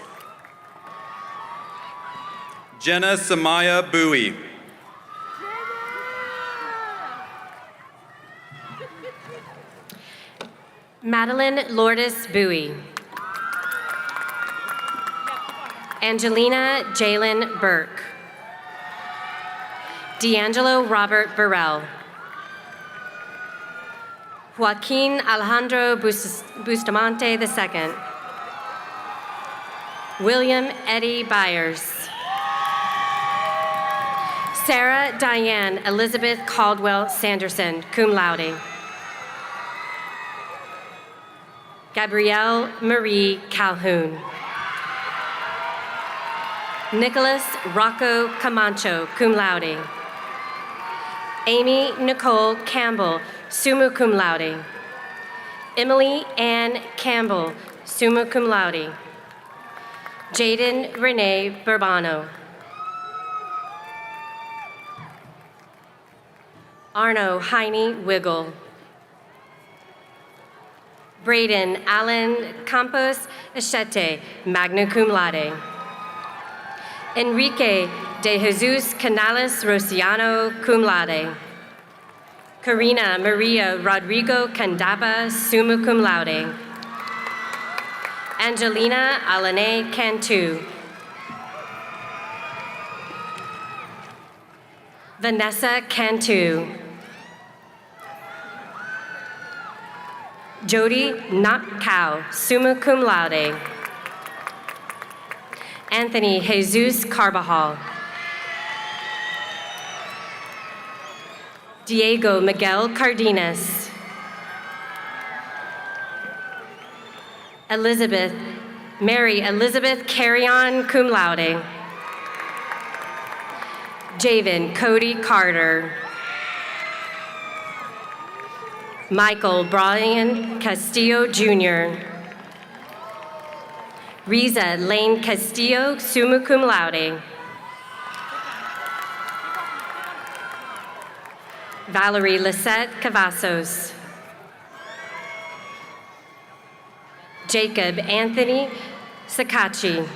Jenna Samaya Bowie. Madeline Lourdes Bowie. Angelina Jalen Burke. D'Angelo Robert Burrell. Joaquin Alejandro Bustamante II. William Eddie Byers. Sarah Diane Elizabeth Caldwell Sanderson, cum laude. Gabrielle Marie Calhoun. Nicholas Rocco Camacho, cum laude. Amy Nicole Campbell, summa cum laude. Emily Ann Campbell, summa cum laude. Jaden Renee Burbano. Arno Heine Wiggle. Braden Allen Campos Echete, magna cum laude. Enrique de Jesus Canales Rociano, cum laude. Karina Maria Rodrigo Candaba, summa cum laude. Angelina Alane Cantu. Vanessa Cantu. Jody Knopkow, summa cum laude. Anthony Jesus Carbajal. Diego Miguel Cardenas. Mary Elizabeth Carrion, cum laude. Javen Cody Carter. Michael Brian Castillo Jr. Riza Lane Castillo, summa cum laude. Valerie Lisette Cavazos. Jacob Anthony Sakachi.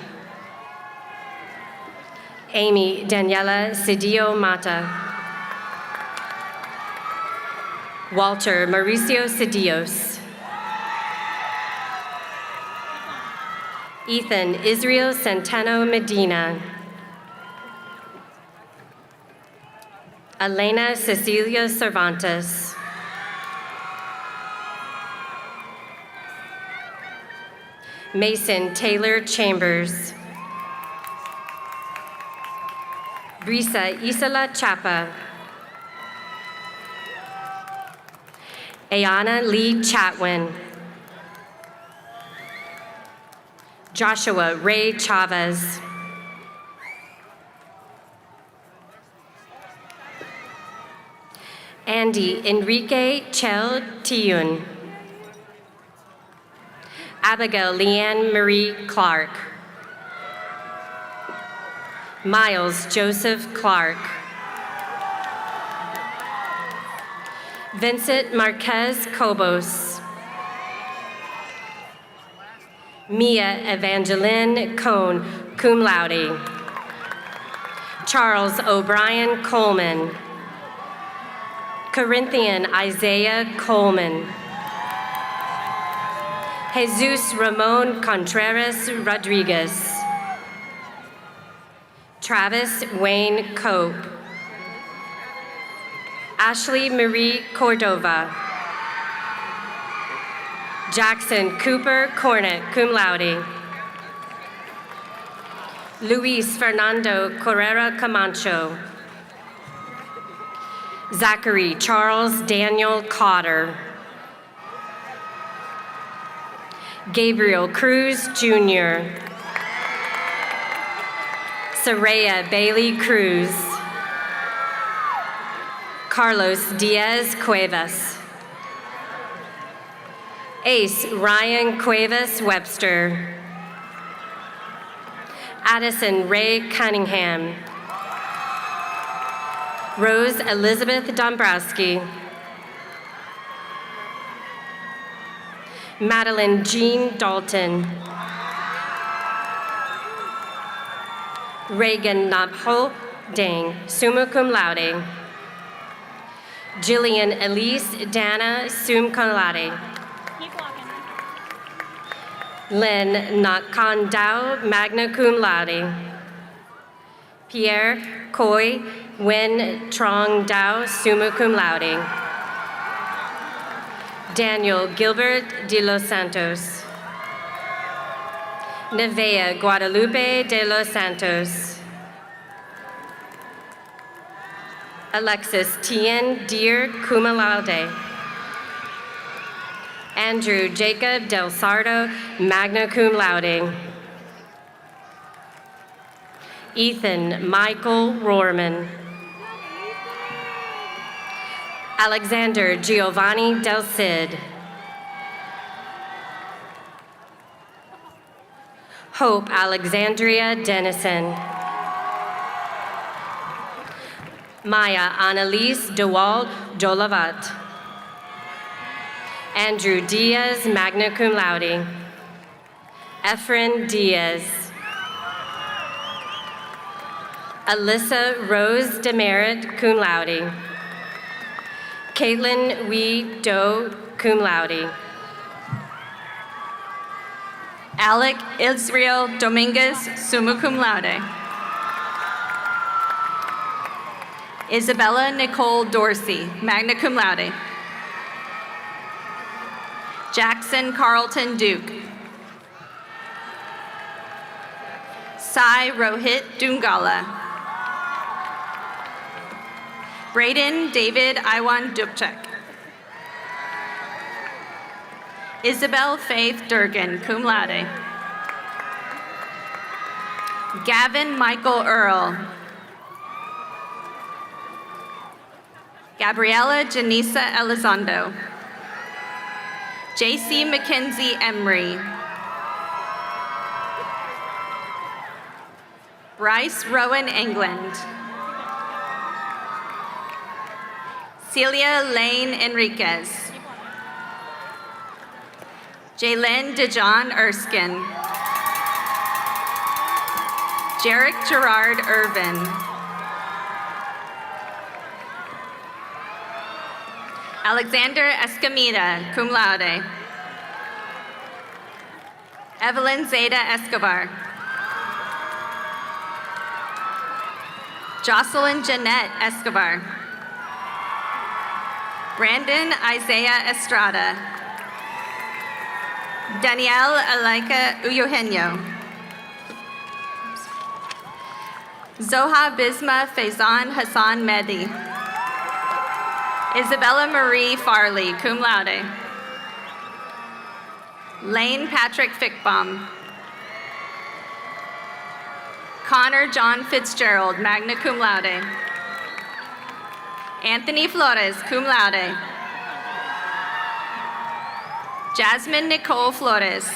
Amy Daniela Cedillo Mata. Walter Mauricio Cedillos. Ethan Israel Centeno Medina. Elena Cecilia Cervantes. Mason Taylor Chambers. Brisa Isela Chapa. Ayana Lee Chatwin. Joshua Ray Chavez. Andy Enrique Chel Tiyun. Abigail Leanne Marie Clark. Miles Joseph Clark. Vincent Marquez Cobos. Mia Evangeline Cohn, cum laude. Charles O'Brien Coleman. Corinthian Isaiah Coleman. Jesus Ramon Contreras Rodriguez. Travis Wayne Cope. Ashley Marie Cordova. Jackson Cooper Cornett, cum laude. Luis Fernando Correra Camacho. Zachary Charles Daniel Cotter. Gabriel Cruz Jr. Saraya Bailey Cruz. Carlos Diaz Cuevas. Ace Ryan Cuevas Webster. Addison Ray Cunningham. Rose Elizabeth Dombrowski. Madeline Jean Dalton. Reagan Nabho Dang, summa cum laude. Jillian Elise Dana, sum cum laude. Lynn Nakandao, magna cum laude. Pierre Coy Wen Trong Dao, summa cum laude. Daniel Gilbert de los Santos. Nevea Guadalupe de los Santos. Alexis Tien Deer, cum laude. Andrew Jacob Del Sardo, magna cum laude. Ethan Michael Rohrman. Alexander Giovanni Del Cid. Hope Alexandria Dennison. Maya Annalise DeWald Dolavat. Andrew Diaz, magna cum laude. Efren Diaz. Alyssa Rose Demerit, cum laude. Caitlin Wee Doe, cum laude. Alec Israel Dominguez, summa cum laude. Isabella Nicole Dorsey, magna cum laude. Jackson Carlton Duke. Sai Rohit Dungala. Braden David Iwan Dubchek. Isabel Faith Durgan, cum laude. Gavin Michael Earl. Gabriela Janisa Elizondo. JC Mackenzie Emery. Bryce Rowan England. Celia Lane Enriquez. Jalen DeJohn Erskine. Jarek Gerard Irvin. Alexander Escamilla, cum laude. Evelyn Zeta Escobar. Jocelyn Jeanette Escobar. Brandon Isaiah Estrada. Danielle Alaika Eugenio. Zoha Bisma Faizan Hassan Mehdi. Isabella Marie Farley, cum laude. Lane Patrick Fickbaum. Connor John Fitzgerald, magna cum laude. Anthony Flores, cum laude. Jasmine Nicole Flores.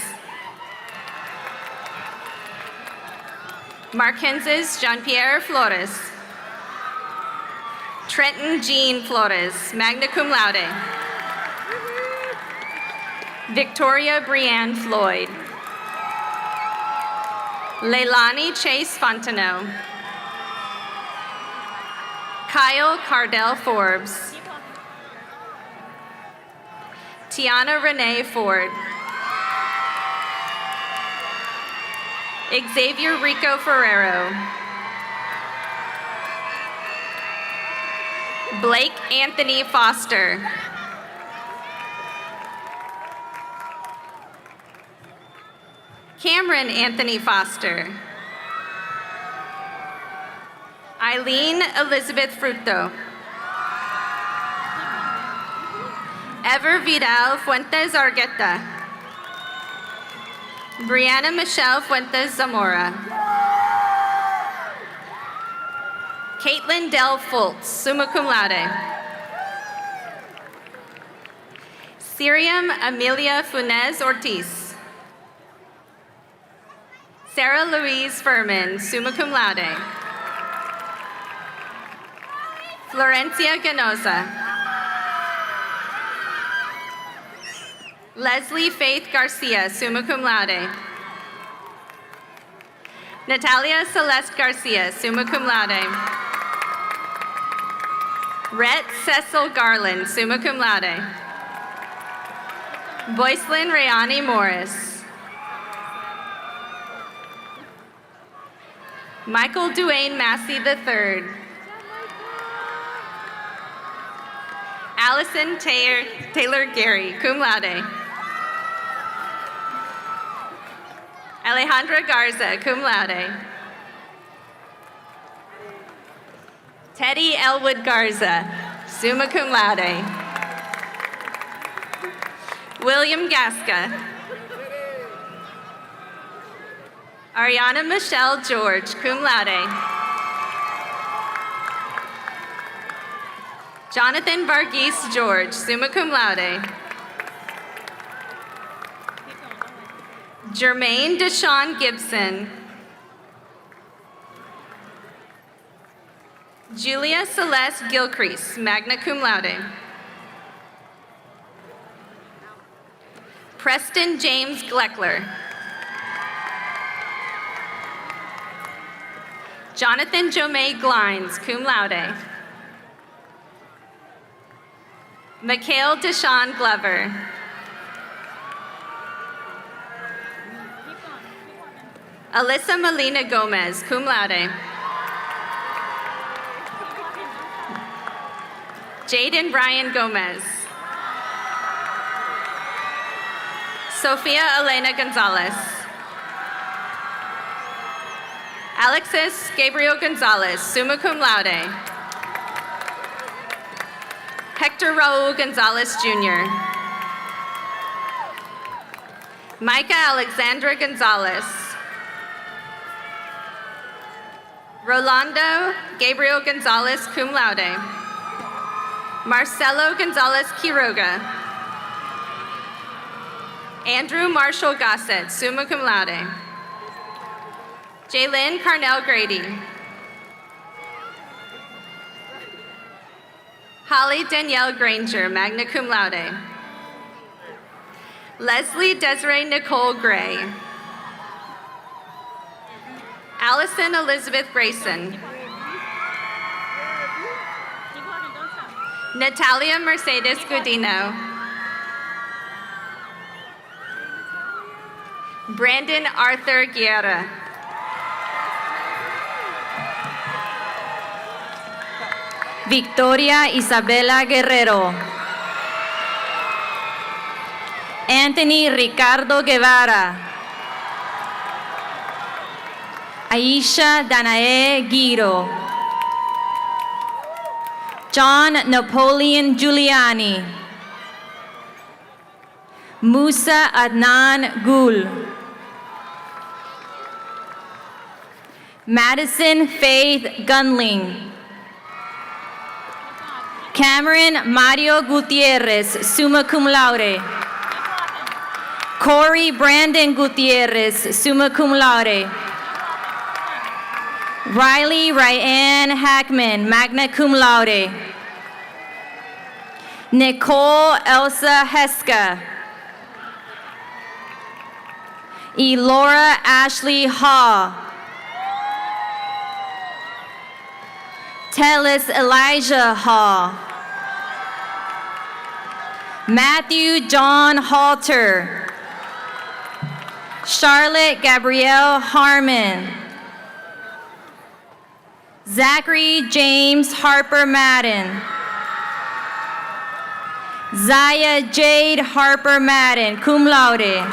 Marquenses Jean-Pierre Flores. Trenton Jean Flores, magna cum laude. Victoria Brianne Floyd. Leilani Chase Fontenot. Kyle Cardell Forbes. Tiana Renee Ford. Xavier Rico Ferrero. Blake Anthony Foster. Cameron Anthony Foster. Eileen Elizabeth Fruto. Ever Vidal Fuentes Argueta. Brianna Michelle Fuentes Zamora. Caitlin Del Fultz, summa cum laude. Siriam Amelia Funes Ortiz. Sarah Louise Furman, summa cum laude. Florencia Ganoza. Leslie Faith Garcia, summa cum laude. Natalia Celeste Garcia, summa cum laude. Rhett Cecil Garland, summa cum laude. Boycelyn Rayani Morris. Michael Duane Massey III. Allison Taylor Gary, cum laude. Alejandra Garza, cum laude. Teddy Elwood Garza, summa cum laude. William Gasca. Ariana Michelle George, cum laude. Jonathan Varghese George, summa cum laude. Jermaine Deshawn Gibson. Julia Celeste Gilcrease, magna cum laude. Preston James Gleckler. Jonathan Jomay Glines, cum laude. Mikhail Deshawn Glover. Alyssa Melina Gomez, cum laude. Jaden Brian Gomez. Sofia Elena Gonzalez. Alexis Gabriel Gonzalez, summa cum laude. Hector Raul Gonzalez Jr. Micah Alexandra Gonzalez. Rolando Gabriel Gonzalez, cum laude. Marcelo Gonzalez Quiroga. Andrew Marshall Gossett, summa cum laude. Jaylyn Carnell Grady. Holly Danielle Granger, magna cum laude. Leslie Desiree Nicole Gray. Allison Elizabeth Grayson. Natalia Mercedes Godino. Brandon Arthur Guerra. Victoria Isabela Guerrero. Anthony Ricardo Guevara. Aisha Danae Guido. John Napoleon Giuliani. Musa Adnan Gul. Madison Faith Gunling. Cameron Mario Gutierrez, summa cum laude. Corey Brandon Gutierrez, summa cum laude. Riley Ryan Hackman, magna cum laude. Nicole Elsa Heska. Elora Ashley Haw. Tellis Elijah Haw. Matthew John Halter. Charlotte Gabrielle Harmon. Zachary James Harper Madden. Zaya Jade Harper Madden, cum laude.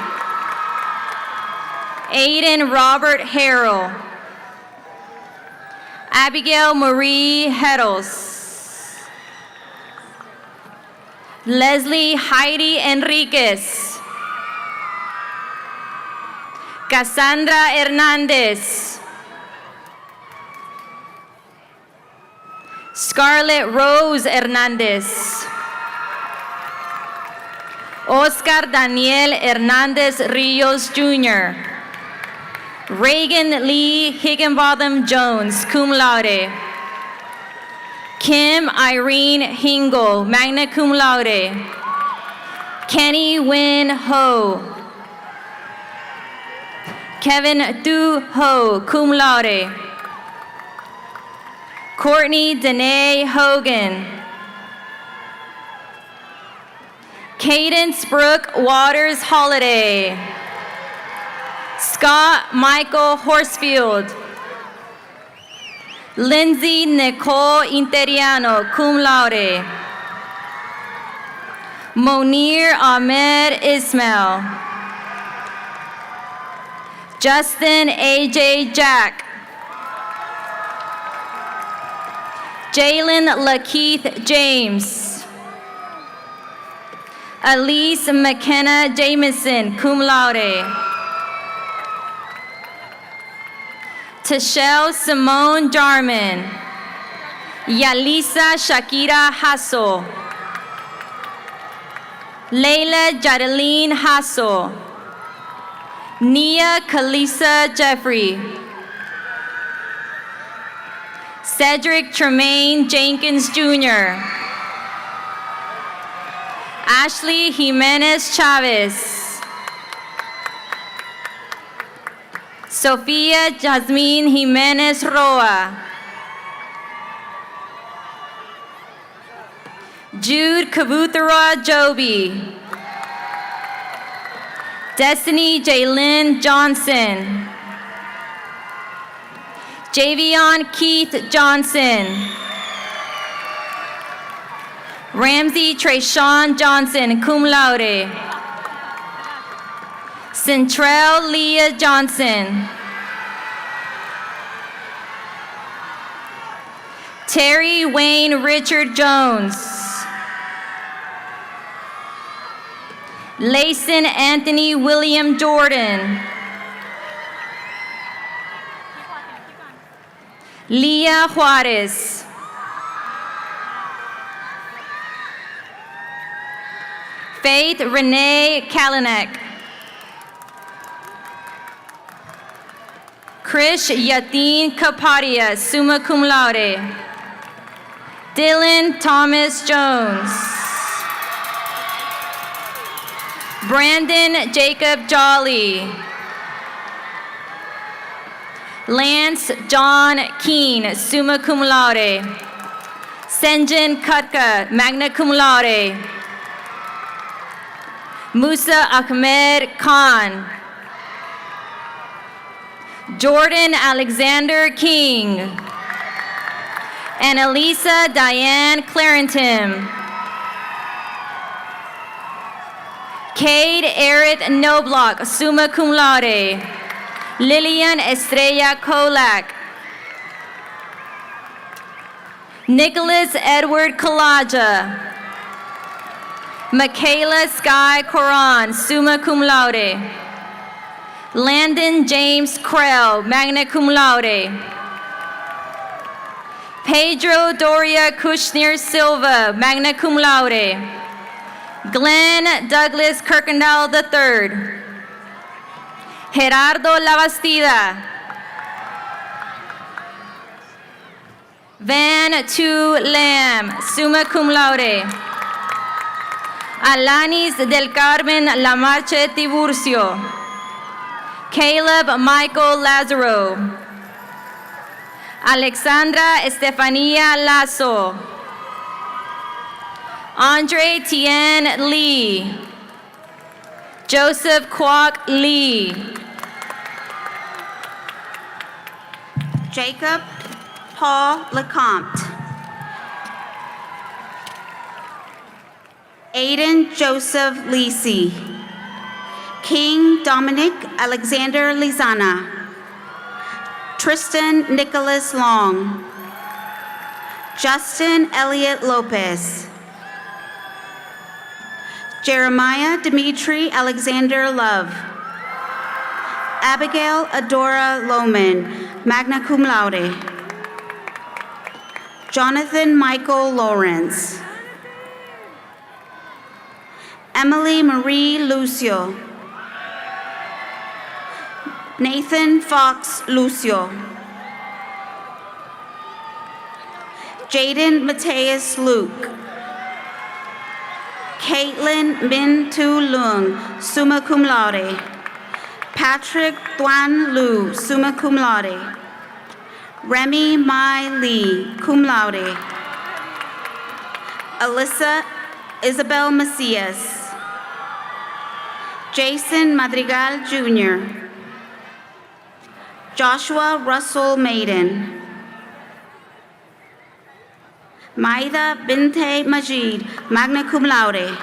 Aiden Robert Harrell. Abigail Marie Heddles. Leslie Heidi Enriquez. Cassandra Hernandez. Scarlett Rose Hernandez. Oscar Daniel Hernandez Rios Jr. Reagan Lee Higginbotham Jones, cum laude. Kim Irene Hingle, magna cum laude. Kenny Win Ho. Kevin Du Ho, cum laude. Courtney Danae Hogan. Cadence Brooke Waters Holiday. Scott Michael Horsfield. Lindsay Nicole Interiano, cum laude. Monir Ahmed Ismail. Justin A.J. Jack. Jalen Lakeith James. Elise McKenna Jamison, cum laude. Tashelle Simone Jarman. Yalisa Shakira Hasso. Layla Jadeline Hasso. Nia Kalisa Jeffrey. Cedric Tremaine Jenkins Jr. Ashley Jimenez Chavez. Sofia Jasmine Jimenez Roa. Jude Kabuthara Joby. Destiny Jaylyn Johnson. Javion Keith Johnson. Ramsey Trayshawn Johnson, cum laude. Centrell Leah Johnson. Terry Wayne Richard Jones. Layson Anthony William Jordan. Leah Juarez. Faith Renee Kalinek. Krish Yatin Kapadia, summa cum laude. Dylan Thomas Jones. Brandon Jacob Jolly. Lance John Keene, summa cum laude. Senjin Kutka, magna cum laude. Musa Ahmed Khan. Jordan Alexander King. And Elisa Diane Clarenton. Cade Eric Noblock, summa cum laude. Lillian Estrella Kolak. Nicholas Edward Kalaja. Michaela Sky Coran, summa cum laude. Landon James Krell, magna cum laude. Pedro Doria Kushner Silva, magna cum laude. Glenn Douglas Kirkendall III. Gerardo Labastida. Van Tu Lam, summa cum laude. Alanis del Carmen Lamarche Tiburcio. Caleb Michael Lazaro. Alexandra Estefania Lasso. Andre Tien Lee. Joseph Kwok Lee. Jacob Paul Lecomte. Aiden Joseph Lisi. King Dominic Alexander Lizana. Tristan Nicholas Long. Justin Elliott Lopez. Jeremiah Dimitri Alexander Love. Abigail Adora Lohman, magna cum laude. Jonathan Michael Lawrence. Emily Marie Lucio. Nathan Fox Lucio. Jaden Mateus Luke. Caitlin Min Tu Lung, summa cum laude. Patrick Duan Lu, summa cum laude. Remy Mai Lee, cum laude. Alyssa Isabel Macias. Jason Madrigal Jr. Joshua Russell Maiden. Maida Binte Majid, magna cum laude.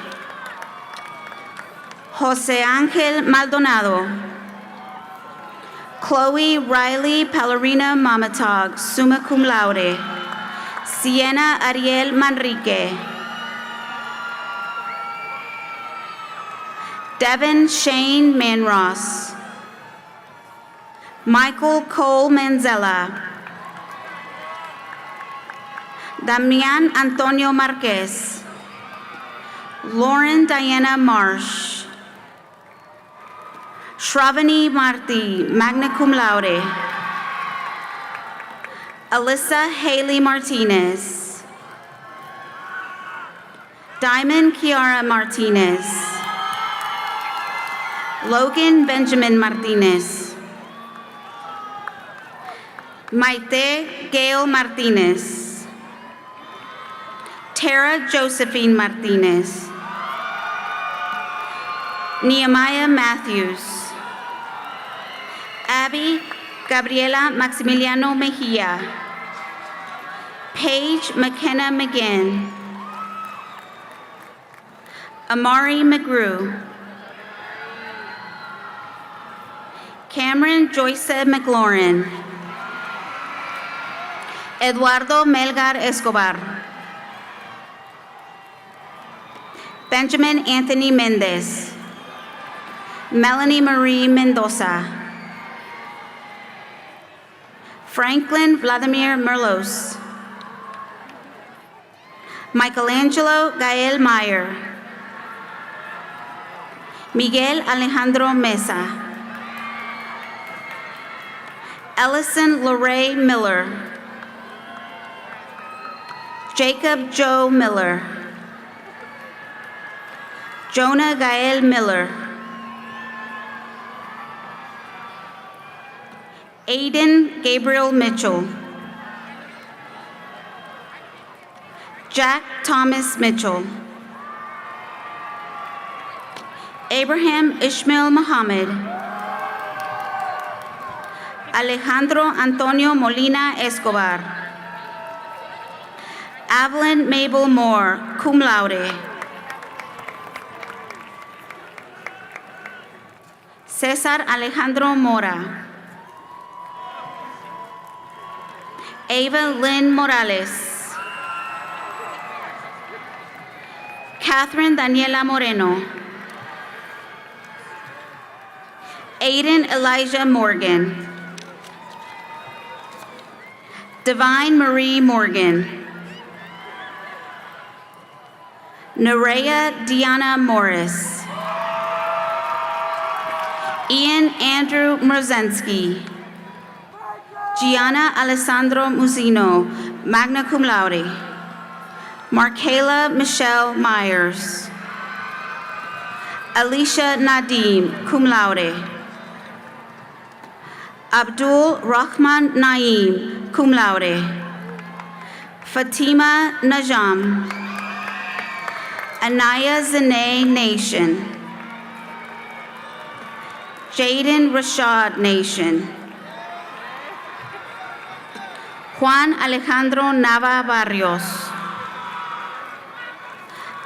Jose Angel Maldonado. Chloe Riley Pallarina Mamatog, summa cum laude. Sienna Ariel Manrique. Devin Shane Manross. Michael Cole Manzella. Damian Antonio Marquez. Lauren Diana Marsh. Shravani Marti, magna cum laude. Alyssa Haley Martinez. Diamond Kiara Martinez. Logan Benjamin Martinez. Maite Gail Martinez. Tara Josephine Martinez. Nehemiah Matthews. Abby Gabriela Maximiliano Mejia. Paige McKenna McGinn. Amari McGrew. Cameron Joyce McLaurin. Eduardo Melgar Escobar. Benjamin Anthony Mendez. Melanie Marie Mendoza. Franklin Vladimir Merlos. Michelangelo Gael Meyer. Miguel Alejandro Mesa. Ellison Lorraine Miller. Jacob Joe Miller. Jonah Gael Miller. Aiden Gabriel Mitchell. Jack Thomas Mitchell. Abraham Ishmael Muhammad. Alejandro Antonio Molina Escobar. Evelyn Mabel Moore, cum laude. Cesar Alejandro Mora. Ava Lynn Morales. Catherine Daniela Moreno. Aiden Elijah Morgan. Divine Marie Morgan. Nerea Diana Morris. Ian Andrew Mrozensky. Gianna Alessandro Musino, magna cum laude. Markayla Michelle Myers. Alicia Nadim, cum laude. Abdul Rahman Naeem, cum laude. Fatima Najam. Anaya Zane Nation. Jaden Rashad Nation. Juan Alejandro Nava Barrios.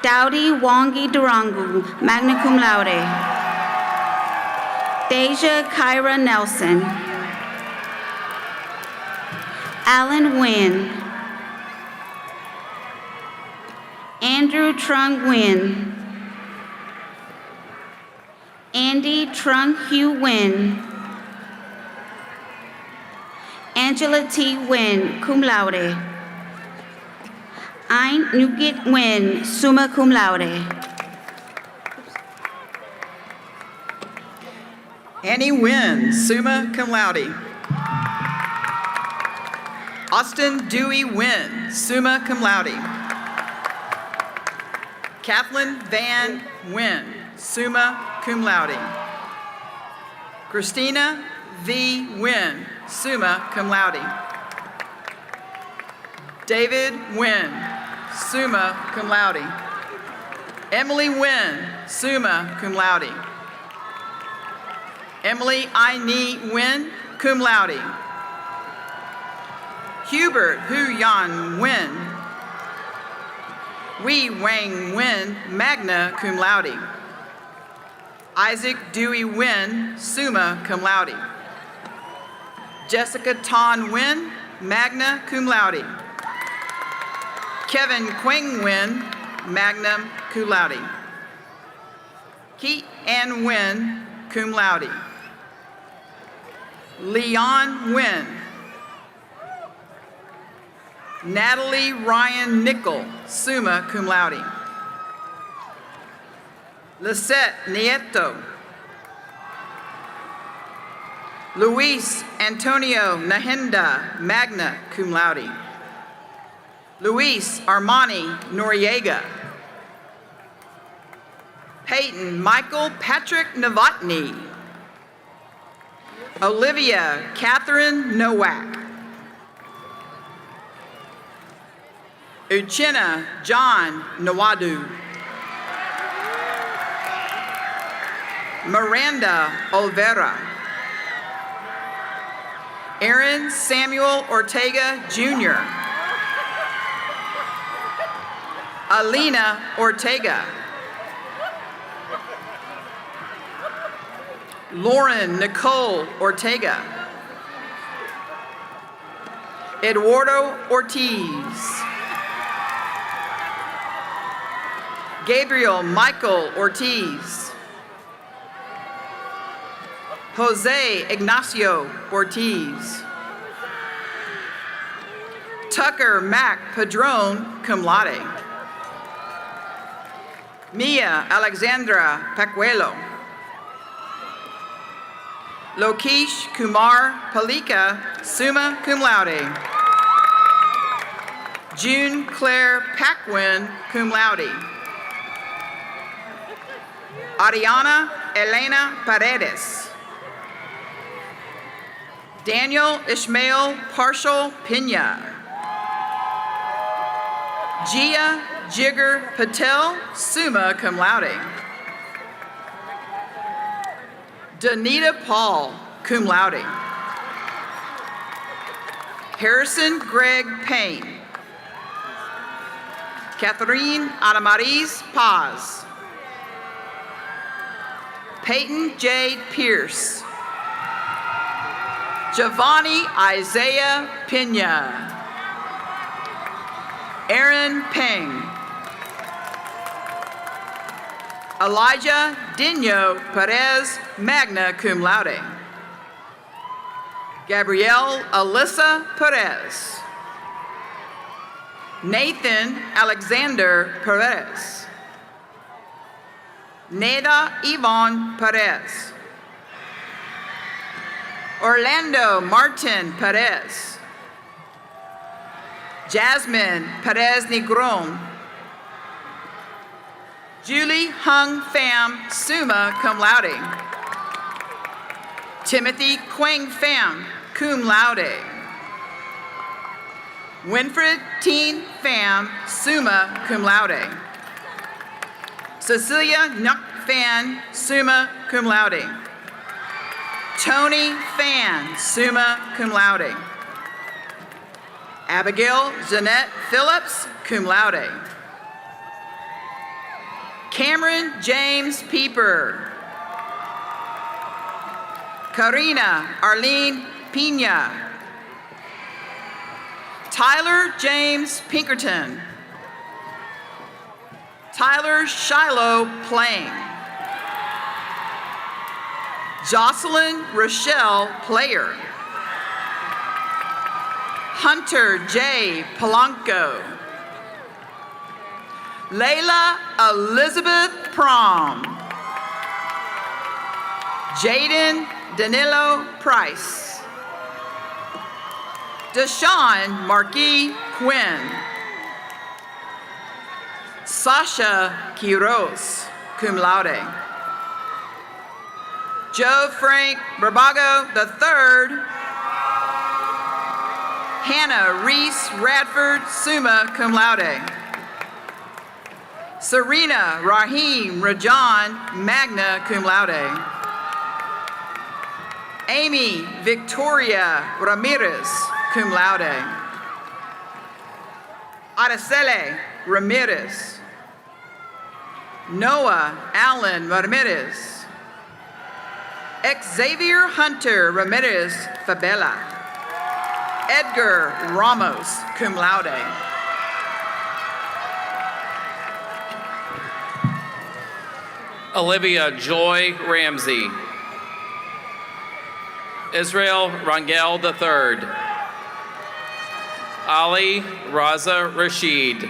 Dowdy Wangi Durangu, magna cum laude. Deja Kyra Nelson. Alan Nguyen. Andrew Trung Nguyen. Andy Trung Hugh Nguyen. Angela T. Nguyen, cum laude. Ain Nugit Nguyen, summa cum laude. Annie Nguyen, summa cum laude. Austin Dewey Nguyen, summa cum laude. Kathleen Van Nguyen, summa cum laude. Christina V. Nguyen, summa cum laude. David Nguyen, summa cum laude. Emily Nguyen, summa cum laude. Emily I-Ni Nguyen, cum laude. Hubert Hu-Yan Nguyen. Wei Wang Nguyen, magna cum laude. Isaac Dewey Nguyen, summa cum laude. Jessica Ton Nguyen, magna cum laude. Kevin Quang Nguyen, magna cum laude. Keat Ann Nguyen, cum laude. Leon Nguyen. Natalie Ryan Nickel, summa cum laude. Lisette Nieto. Luis Antonio Nahenda, magna cum laude. Luis Armani Noriega. Peyton Michael Patrick Novotny. Olivia Catherine Nowak. Uchenna John Nawadu. Miranda Olvera. Aaron Samuel Ortega Jr. Alina Ortega. Lauren Nicole Ortega. Eduardo Ortiz. Gabriel Michael Ortiz. Jose Ignacio Ortiz. Tucker Mac Padron, cum laude. Mia Alexandra Pacuelo. Lokesh Kumar Palika, summa cum laude. June Claire Paquin, cum laude. Ariana Elena Paredes. Daniel Ishmael Partial Pina. Gia Jigger Patel, summa cum laude. Danita Paul, cum laude. Harrison Greg Payne. Catherine Adamaris Paz. Peyton J. Pierce. Giovanni Isaiah Pina. Aaron Peng. Elijah Dino Perez, magna cum laude. Gabrielle Alyssa Perez. Nathan Alexander Perez. Neda Yvonne Perez. Orlando Martin Perez. Jasmine Perez Negron. Julie Hung Pham, summa cum laude. Timothy Quang Pham, cum laude. Winfred Teen Pham, summa cum laude. Cecilia Nuck Phan, summa cum laude. Tony Phan, summa cum laude. Abigail Jeanette Phillips, cum laude. Cameron James Pieper. Karina Arlene Pina. Tyler James Pinkerton. Tyler Shiloh Plain. Jocelyn Rochelle Player. Hunter J. Polanco. Layla Elizabeth Prom. Jaden Danilo Price. Deshaun Marquis Quinn. Sasha Quiroz, cum laude. Joe Frank Barbago III. Hannah Reese Radford, summa cum laude. Serena Rahim Rajan, magna cum laude. Amy Victoria Ramirez, cum laude. Araceli Ramirez. Noah Allen Ramirez. Xavier Hunter Ramirez Fabella. Edgar Ramos, cum laude. Olivia Joy Ramsey. Israel Rangel III. Ali Raza Rashid.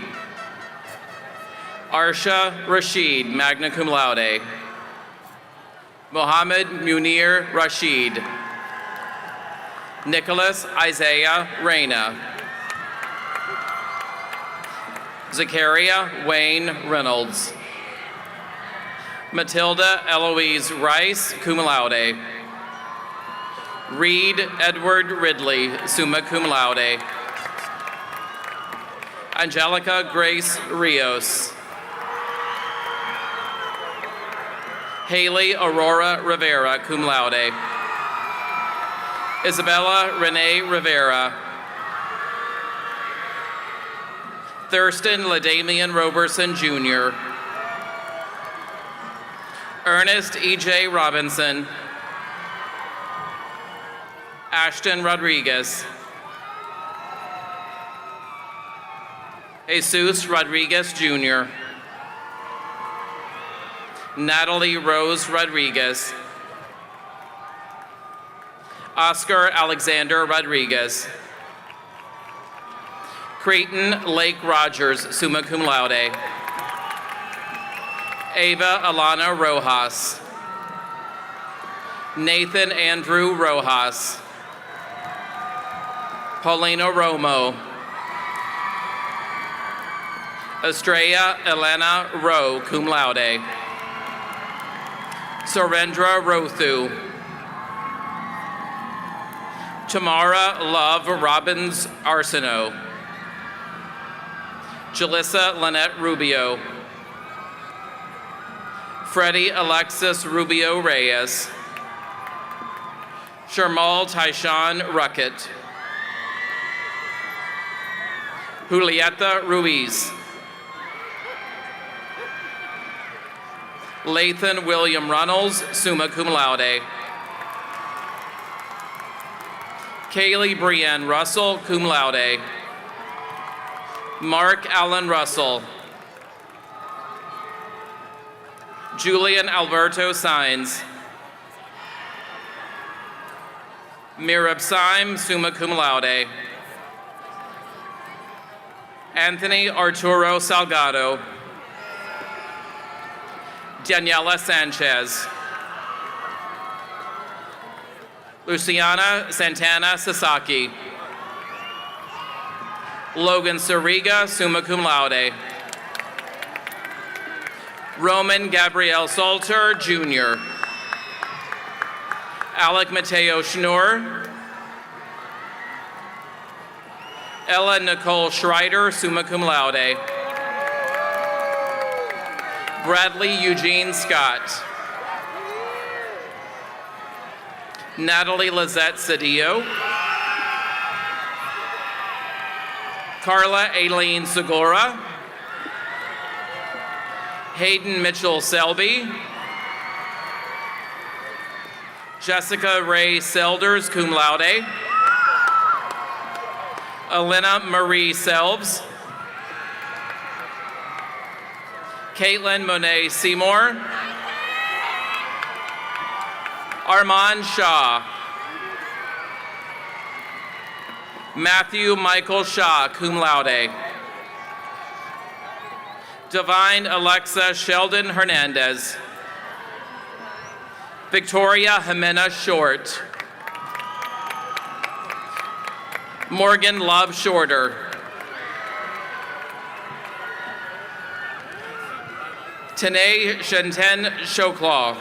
Arsha Rashid, magna cum laude. Mohammed Munir Rashid. Nicholas Isaiah Reyna. Zachariah Wayne Reynolds. Matilda Eloise Rice, cum laude. Reed Edward Ridley, summa cum laude. Angelica Grace Rios. Haley Aurora Rivera, cum laude. Isabella Renee Rivera. Thurston LaDamian Roberson Jr. Ernest E.J. Robinson. Ashton Rodriguez. Jesus Rodriguez Jr. Natalie Rose Rodriguez. Oscar Alexander Rodriguez. Creighton Lake Rogers, summa cum laude. Ava Alana Rojas. Nathan Andrew Rojas. Paulina Romo. Estrella Elena Rowe, cum laude. Surendra Rothu. Tamara Love Robbins Arsenault. Jalissa Lynette Rubio. Freddie Alexis Rubio Reyes. Sharmal Tyshawn Ruckett. Julieta Ruiz. Lathan William Runnels, summa cum laude. Kaylee Brienne Russell, cum laude. Mark Allen Russell. Julian Alberto Sines. Mirab Syme, summa cum laude. Anthony Arturo Salgado. Daniela Sanchez. Luciana Santana Sasaki. Logan Sariga, summa cum laude. Roman Gabriel Salter, Jr. Alec Mateo Schnur. Ella Nicole Schreider, summa cum laude. Bradley Eugene Scott. Natalie Lizette Cedillo. Carla Aileen Segura. Hayden Mitchell Selby. Jessica Ray Selders, cum laude. Elena Marie Selves. Caitlin Monet Seymour. Armand Shaw. Matthew Michael Shaw, cum laude. Divine Alexa Sheldon Hernandez. Victoria Jimena Short. Morgan Love Shorter. Tanae Shenten Shoclaw.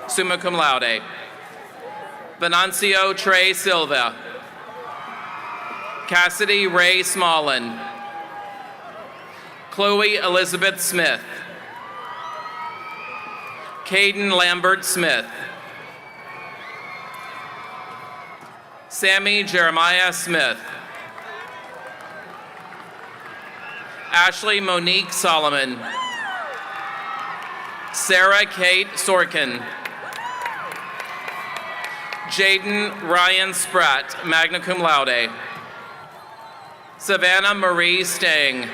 Summa cum laude. Venancio Trey Silva. Cassidy Ray Smallin. Chloe Elizabeth Smith. Caden Lambert Smith. Sammy Jeremiah Smith. Ashley Monique Solomon. Sarah Kate Sorkin. Jaden Ryan Spratt, magna cum laude. Savannah Marie Stang.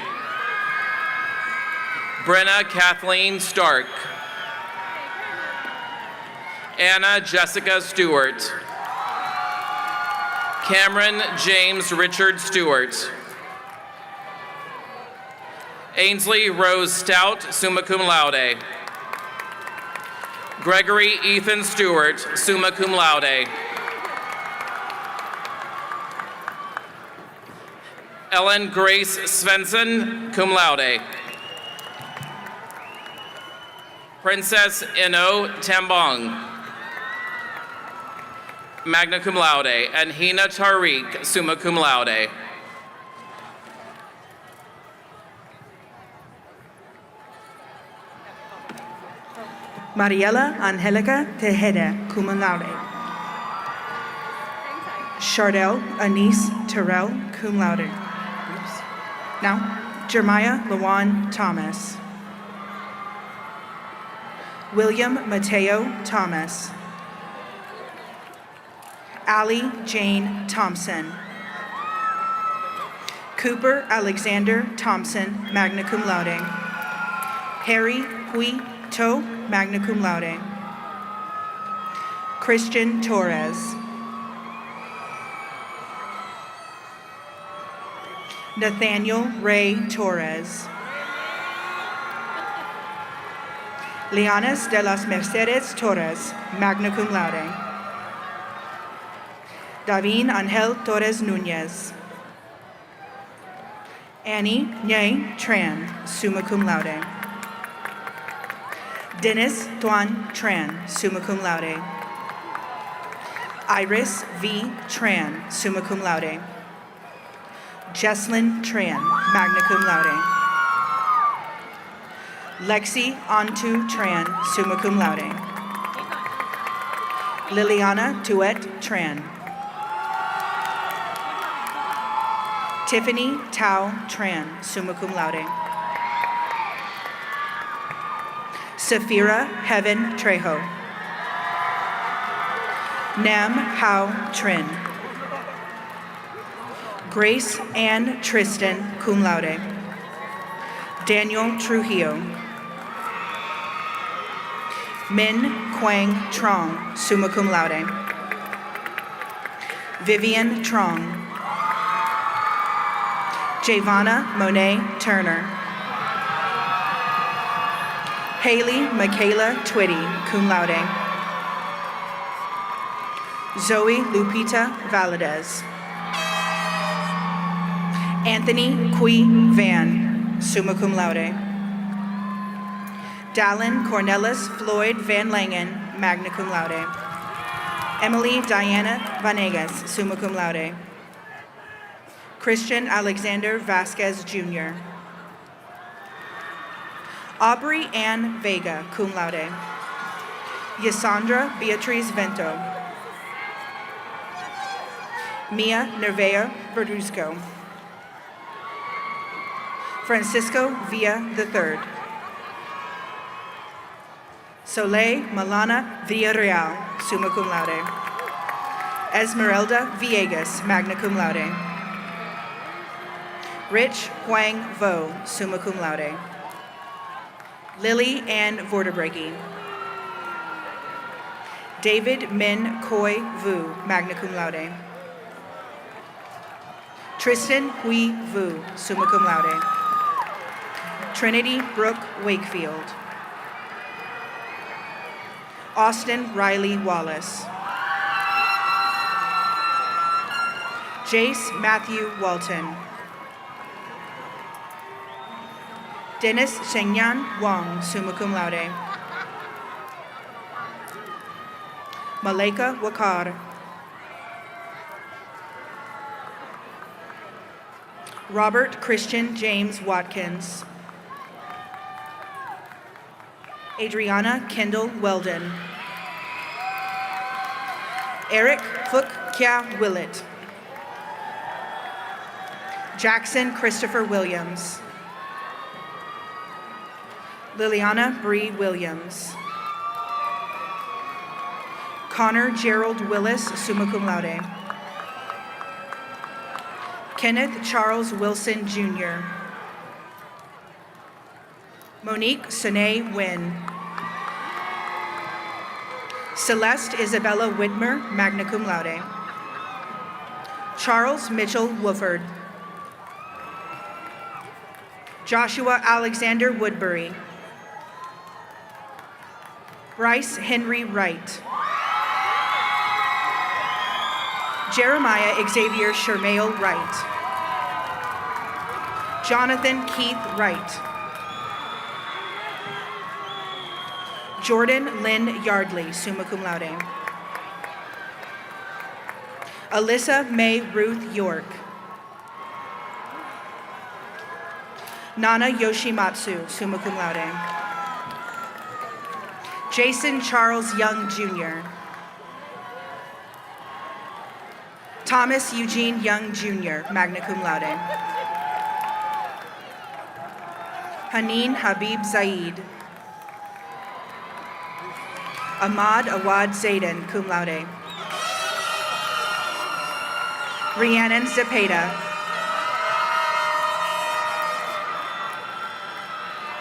Brenna Kathleen Stark. Anna Jessica Stewart. Cameron James Richard Stewart. Ainsley Rose Stout, summa cum laude. Gregory Ethan Stewart, summa cum laude. Ellen Grace Svensson, cum laude. Princess Ino Tambong, magna cum laude, and Hina Tariq, summa cum laude. Mariela Angelica Tejeda, cum laude. Chardell Anise Terrell, cum laude. Now, Jeremiah Lawan Thomas. William Mateo Thomas. Allie Jane Thompson. Cooper Alexander Thompson, magna cum laude. Harry Hui To, magna cum laude. Christian Torres. Nathaniel Ray Torres. Leonis de las Mercedes Torres, magna cum laude. Davin Angel Torres Nunez. Annie Nye Tran, summa cum laude. Dennis Tuan Tran, summa cum laude. Iris V. Tran, summa cum laude. Jesslyn Tran, magna cum laude. Lexi Antu Tran, summa cum laude. Liliana Tuet Tran. Tiffany Tao Tran, summa cum laude. Safira Heaven Trejo. Nam Hao Trin. Grace Ann Tristan, cum laude. Daniel Trujillo. Min Quang Trong, summa cum laude. Vivian Trong. Javonna Monet Turner. Haley Michaela Twitty, cum laude. Zoe Lupita Valadez. Anthony Qui Van, summa cum laude. Dallin Cornelis Floyd Van Langen, magna cum laude. Emily Diana Vanegas, summa cum laude. Christian Alexander Vasquez Jr. Aubrey Ann Vega, cum laude. Yasandra Beatriz Vento. Mia Nervea Verduzco. Francisco Villa III. Soleil Malana Villarreal, summa cum laude. Esmeralda Villegas, magna cum laude. Rich Huang Vo, summa cum laude. Lily Ann Vorderbregi. David Min Koi Vu, magna cum laude. Tristan Hui Vu, summa cum laude. Trinity Brook Wakefield. Austin Riley Wallace. Jace Matthew Walton. Dennis Shengyan Wong, summa cum laude. Maleka Wakar. Robert Christian James Watkins. Adriana Kendall Weldon. Eric Fook Kya Willett. Jackson Christopher Williams. Liliana Bree Williams. Connor Gerald Willis, summa cum laude. Kenneth Charles Wilson, Jr. Monique Sine Wynn. Celeste Isabella Whitmer, magna cum laude. Charles Mitchell Wooford. Joshua Alexander Woodbury. Bryce Henry Wright. Jeremiah Xavier Shermail Wright. Jonathan Keith Wright. Jordan Lynn Yardley, summa cum laude. Alyssa May Ruth York. Nana Yoshimatsu, summa cum laude. Jason Charles Young, Jr. Thomas Eugene Young, Jr., magna cum laude. Haneen Habib Zaid. Ahmad Awad Zaidan, cum laude. Rhiannon Zepeda.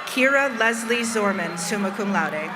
Kira Leslie Zorman, summa cum laude.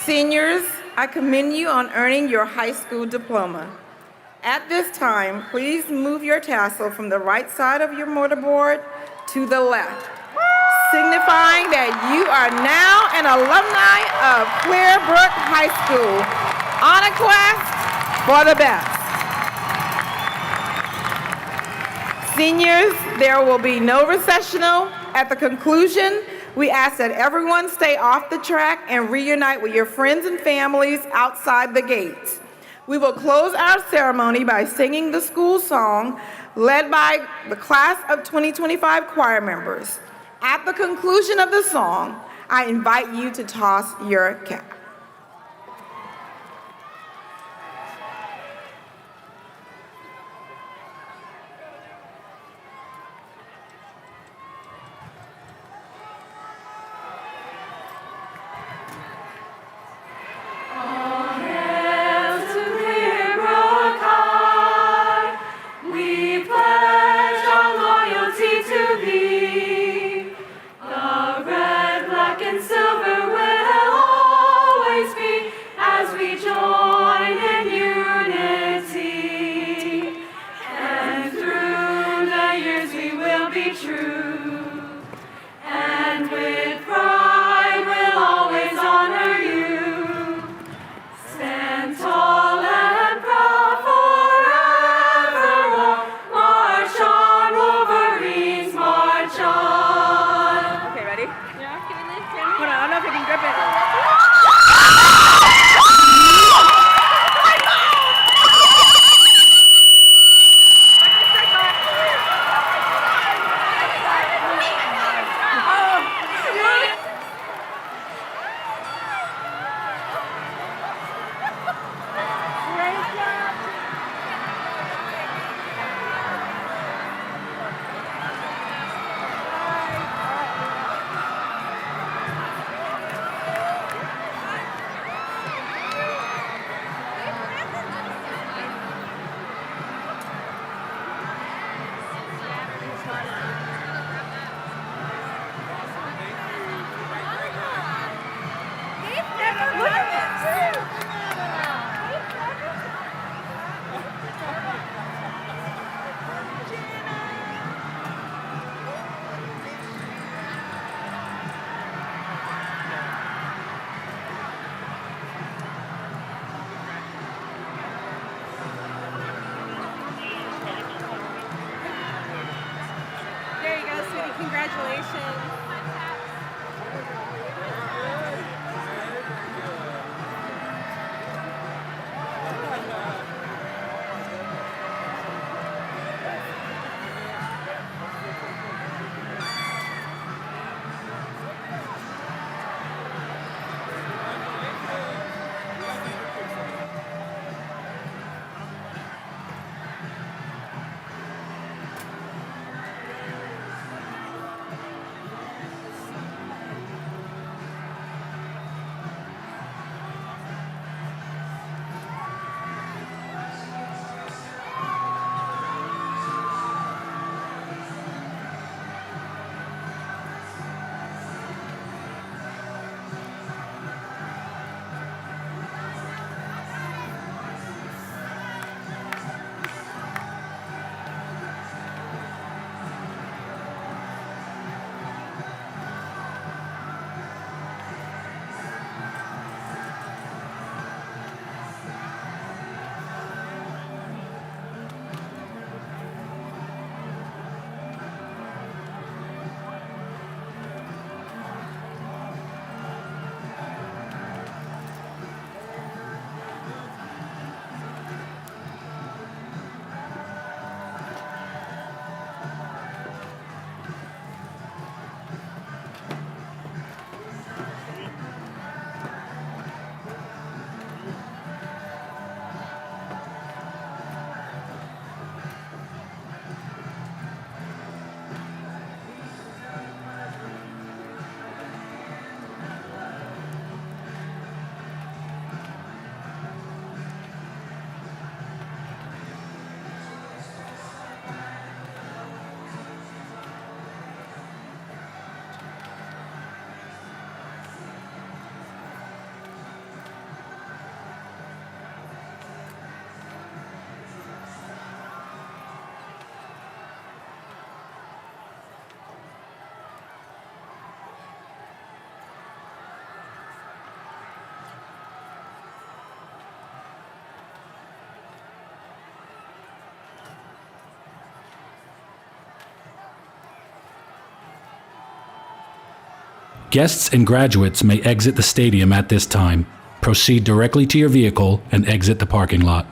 Seniors, I commend you on earning your high school diploma. At this time, please move your tassel from the right side of your mortarboard to the left, signifying that you are now an alumni of Clearbrook High School on a quest for the best. Seniors, there will be no recessional. At the conclusion, we ask that everyone stay off the track and reunite with your friends and families outside the gates. We will close our ceremony by singing the school song led by the class of 2025 choir members. At the conclusion of the song, I invite you to toss your cap. Guests and graduates may exit the stadium at this time. Proceed directly to your vehicle and exit the parking lot.